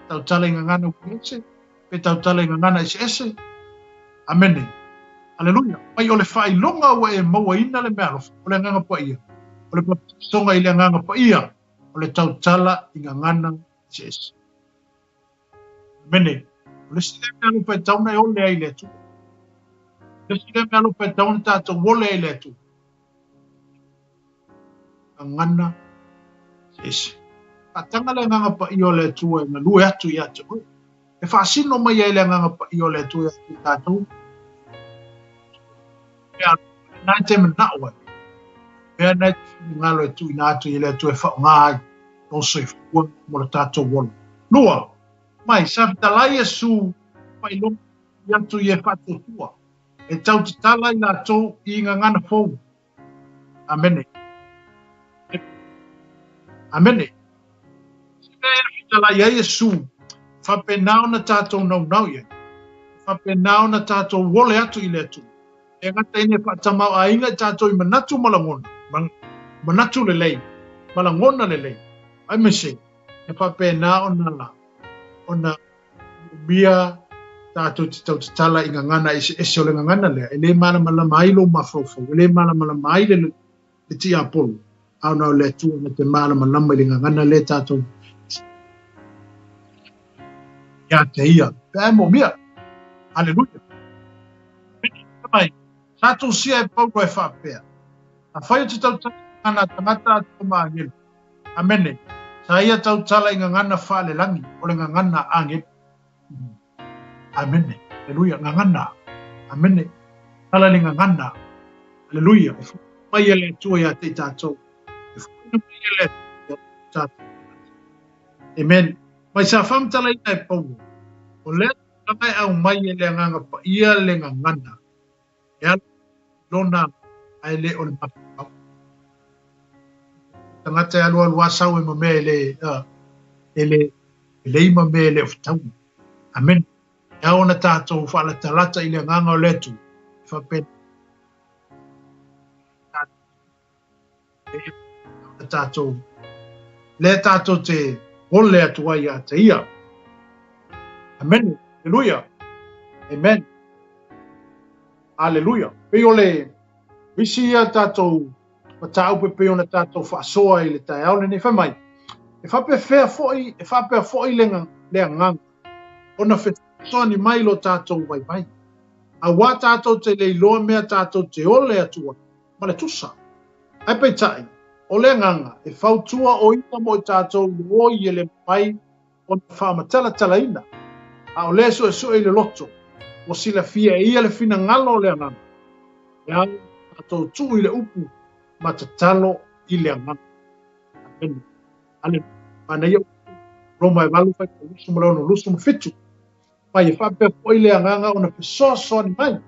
Tau tala inga ngana u ese. Pe tau tala inga ngana ese ese. Amene. Aleluia. Pai o le whai longa ua e maua ina le me alofa. O le nganga pa ia. O le songa i le nganga pa ia. O le tau tala inga ngana ese ese. Amene. O le sile me alofa e tauna e ole ai le tu. Le sile me alofa e tauna tātou wole ai le tu. Ngana ese. A tanga le nganga pa i o le tu e na lue atu i atu. E whaasino mai ai le nganga pa i o le tu e atu tātou. Pea nai te mana oe. Pea nai te ngalo e tu i nā atu i le atu e whao ngāi. Oso i fua mo le tātou wole. Lua, mai, sa fitalai e su pai longa i atu i e whato tua. E tau te tala i nā tō i ngā ngana fōu. Amene. Amene. Sine e fitalai ai e su. Whapenao na tātou nau nau ia. Whapenao na tātou wole atu i le atu. E ngata ine whatamau a inga tātou i manatu malangona. Manatu le lei. Malangona le lei. Ai me se. E whapenao na la. Ona bia tātou te tau te tala i ngā ngana ese o le ngā ngana lea. E le mana mala mailo mafofo. E le mana mala maile le ti apolo. Au nau le tua na te mana malama i le ngā ngana le tātou. Ia te ia. Pea mo mia. Aleluia. Mai. Tātou sia e pauko e whapea. A whai te tau tala i ngana tangata atu maangelu. Amene. Sa ia tau tala i ngā ngana whale langi. O le ngā ngana angelu. Amene. Aleluia. Ngā ngana. Amene. Tala le ngā ngana. Aleluia. E whai e le tua ia te tātou. E whai e le tātou. Amen. Mai sa whamtala i nai pauko. O le tangai au mai e le nganga pa ia le ngā ngana. E ala lona ai le o le mapapau. Tangata e alua alua sau e mame e le ima me le oftau. Amen. E aona tātou whaala talata i le nganga o letu. Whapen. E tātou. Le tātou te ole atua ia te ia. Amen. Aleluia. Amen. Aleluia. Pei ole visi ia tātou matau pe pei ona tātou whaasoa i le tai au le ne whamai. E whape whea foi, e whape foi le ngang. Ona whetsoa ni mai lo tātou vai vai. A wā tātou te leiloa mea tātou te ole atua. Ma le tusa. Ai pei tai. O le nganga. E whautua o ina mo i tātou o i ele mai o na whamatala talaina. A o le so e le loto. O sila fia e ia le fina ngalo le nganga. E au tātou tu i le upu. Ma te talo i le nganga. Amen. Ale, ana ia Roma e walu whai ka lusu marau no lusu mawhitu. Pai e whape po i le nganga o na whesoso ni mai.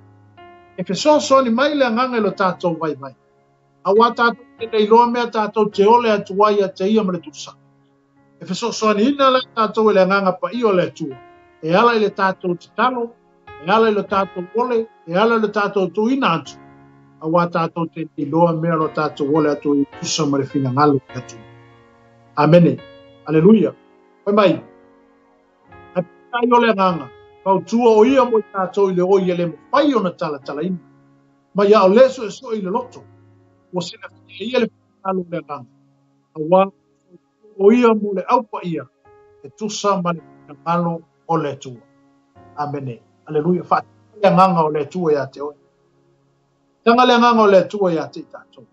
E whesoso ni mai le nganga i lo tātou vai vai. A wā tātou te nei loa mea tātou te ole atua ia te ia ma le tusa. E whesoso ni ina le tātou i le nganga pa i o le atua. E ala i le tātou te talo. E ala i le tātou ole. E ala i le tātou tu ina atu. A wā tātou te nei loa mea lo tātou ole atua i tusa ma le fina ngalo atu. Amene. Aleluia. Oi mai, a tai o le nganga, pau tua o ia mo tātou i le o ia le mawhai o na tala ina. Ma ia o leso e so i le loto, o sina ia le whakalo le nganga. A wā, o ia mo le aupa ia, e tusa ma le ngalo o le tua. Amene. Aleluia. Fa le nganga o le tua ia te oi. Tanga le nganga o le tua ia te tātou.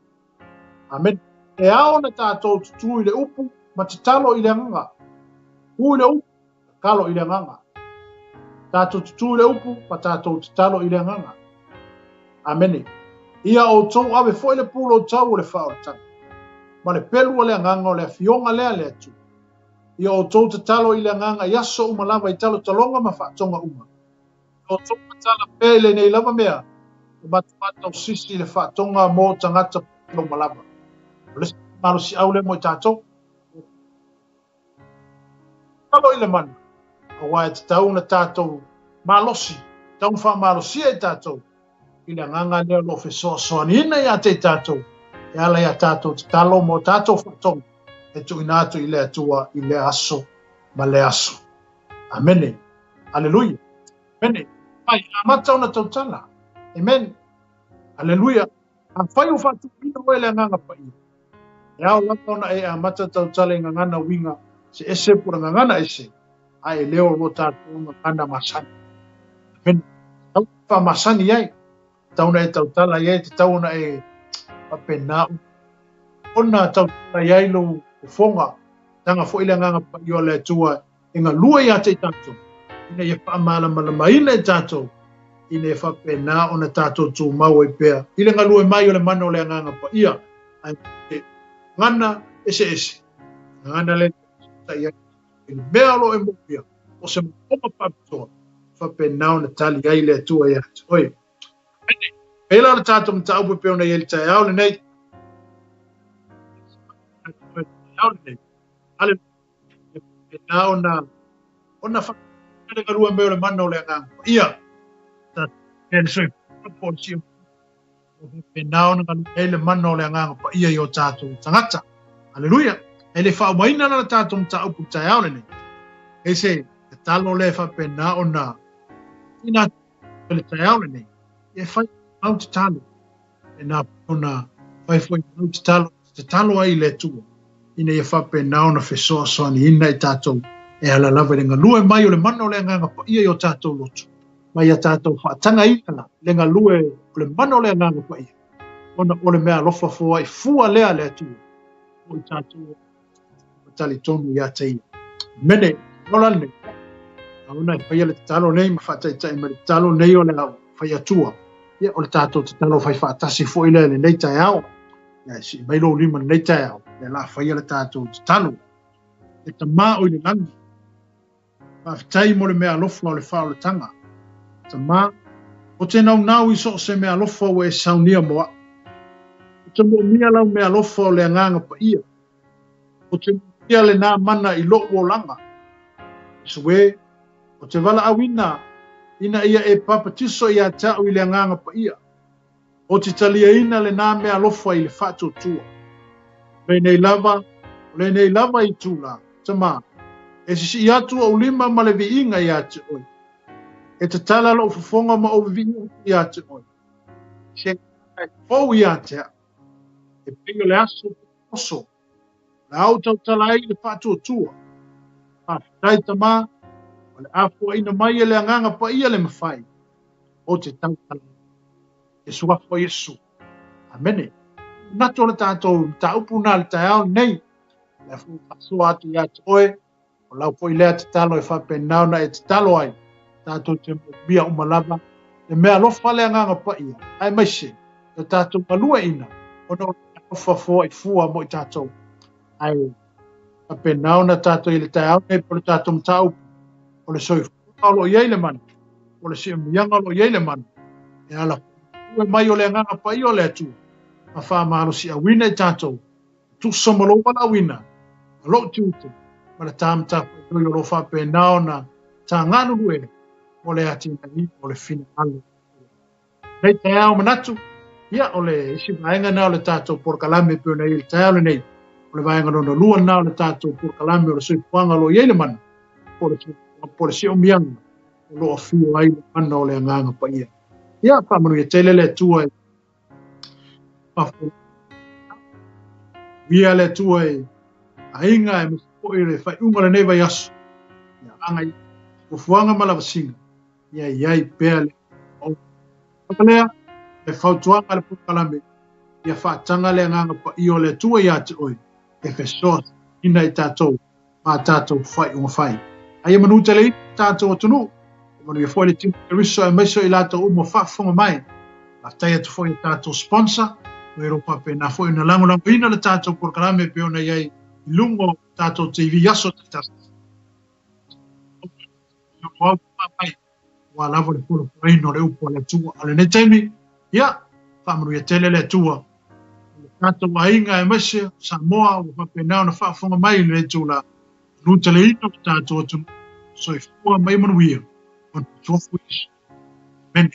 Amen. E ao na tātou tutu i le upu, ma te talo i le nganga. U i le upu, kalo i le nganga. Tātou tutu i le upu, ma tātou te talo i le nganga. Amene. Ia o tau awe fo i le pulo tau o le whao tanga. Ma le pelu o le nganga o le fionga lea le atu. Ia o tau te talo i le nganga, iaso umalava i talo talonga ma whaatonga uma. O tau te tala pele nei lava mea, mata o sisi le whaatonga mō tangata pilo malava. Lesi maro si au le mo i tātou. Talo i le mana. A wai te tau na tātou malosi. Tau wha malosia i tātou. I le nganga leo lo fesoa soani ina i a te tātou. E ala i a tātou te talo mo tātou whaatonga. E tu inatu i le atua i le aso ma le aso. Amene. Aleluia. Amene. Ai, a mata ona tautala. Amen. Aleluia. A whai o whatu ina oe le nganga pa ia. E ao laka ona e a mata tautala i ngangana winga se ese pura ngangana ese. Ai leo lo tātou ngangana masani. Amen. Tau wha masani ai. Tauna e tautala iai te tauna e papenau. Ona tautala iai lo fonga. Tanga fo ile nganga pa ia le tua. Inga lua ia te tātou. Ina ia wha malama ina e tātou. Ina e whapena o na tātou tū mau e pēr. Ina ngā lue mai o le mana o le nganga pa ia. Ai ngana ese. Ngana le ia. Ina mea lo e mopia. O se mokoma pāpitoa. Whapena o na tali ai le tua ia. Oi. Pela le tātou mta upu pēr na ia tai au le nei. Ale. Pena o na whapena ngā lue mea o le mana o le nganga pa ia. E soi polisi pe naona ka ele mano le nganga pa ia yo tātou tangata. Aleluia. Ele fa maina na tātou ta upu tai au le. E se talo le fa pe naona ina le tai au le. E fa au te talo. E na ona fai foi te talo ai le tu. Ina e fa pe naona fe so ni ina i tātou. E ala lava le ngalue mai o le mano le nganga pa ia yo tātou lotu. Mai a tātou whaatanga ina le ngā lue o le mano lea nganga pa ia. Ona o le mea lofa fua i fua lea lea tua. O i tātou o tali tonu i a te ia. Mene, ola nei. A una i whaia le talo nei, ma whaataitai ma le talo nei o le whaia tua. Ia o le tātou te talo whai whaatasi fua i lea le nei tai au. Ia si mailo lima nei tai au. Le la whaia le tātou te talo. E ta mā o i le langi. Whaatai mo le mea lofa o le whao le tanga. Tama, o te nau i so se mea lofa o e saunia moa. O te mea lau mea lofa o le nganga pa ia. O te mea le nā mana i loko o langa. Sue, o te wala awina, ina ia e papatiso i a tau i le nganga pa ia. O te talia ina le nā mea lofa i le whato tua. Le nei lava i tūla. Tama, e si i atu o lima ma le vi inga i atu oi. E te tala lo fufonga ma o vinga i a te oi. Se o i a te a. E pinga le aso oso. Le au tau tala ai le pātua tua. Tai tama, o le afo ina mai e le anganga pa ia le mawhai. O te tau tala. E suafo Yesu. Amene. Nato le tātou ta upu nā le tai au nei. Le afu pasua atu i a te oi. O lau po i lea te talo e whapenau na e te talo ai. Tātou te mea umalava, e mea lofa le nganga pa ia. Ai maise, e tātou malua ina, o no lofa fua i fua mo i tātou. Ai, a penau na tātou i le tai au, nei po le tātou mtau, o le soi fua lo iei le mani, o le si mianga lo iei le mani. E ala, ue mai o le nganga pa ia o le atu, a wha mahalo si a wina i tātou, tu somalo wala wina, a lo tiute, ma le tāmta, o lo wha penau na tā ngānu rue, o le ati nai, o le fina alu. Nei te au manatu, ia o le isi maenga na o le tātou porkalame pio nei, le te au le nei, o le vaenga no lua na o le tātou purkalame o le soipuanga lo iei le mana po le si o mianga o lo afio ai le mana o le anganga pa ia ia whamanu tele le tua ia le tua ainga e misipo i le whai unga le neva yasu ia anga i ufuanga malawasinga ia iai pēa le o pakalea e whautuanga le purkalame ia whaatanga le anganga pa i o le tua ia te oi e whesoa ina i tātou ma tātou whai unga whai ai manu te lei tātou atunu manu ia fwoi le tiu e riso e maiso i lātou umo whaafonga mai la tai atu fwoi tātou sponsor o ero pape na fwoi na lango ina le tātou purkalame pe ona iai i lungo tātou TV yaso te tātou wa lava le polo no le upo le tua ale ne taimi ia whamanu ia tele le tua tātou ainga e mese Samoa o pape nao na whaafonga mai le tula nuta le ino tātou atu so i fua mai manuia on 12 weeks many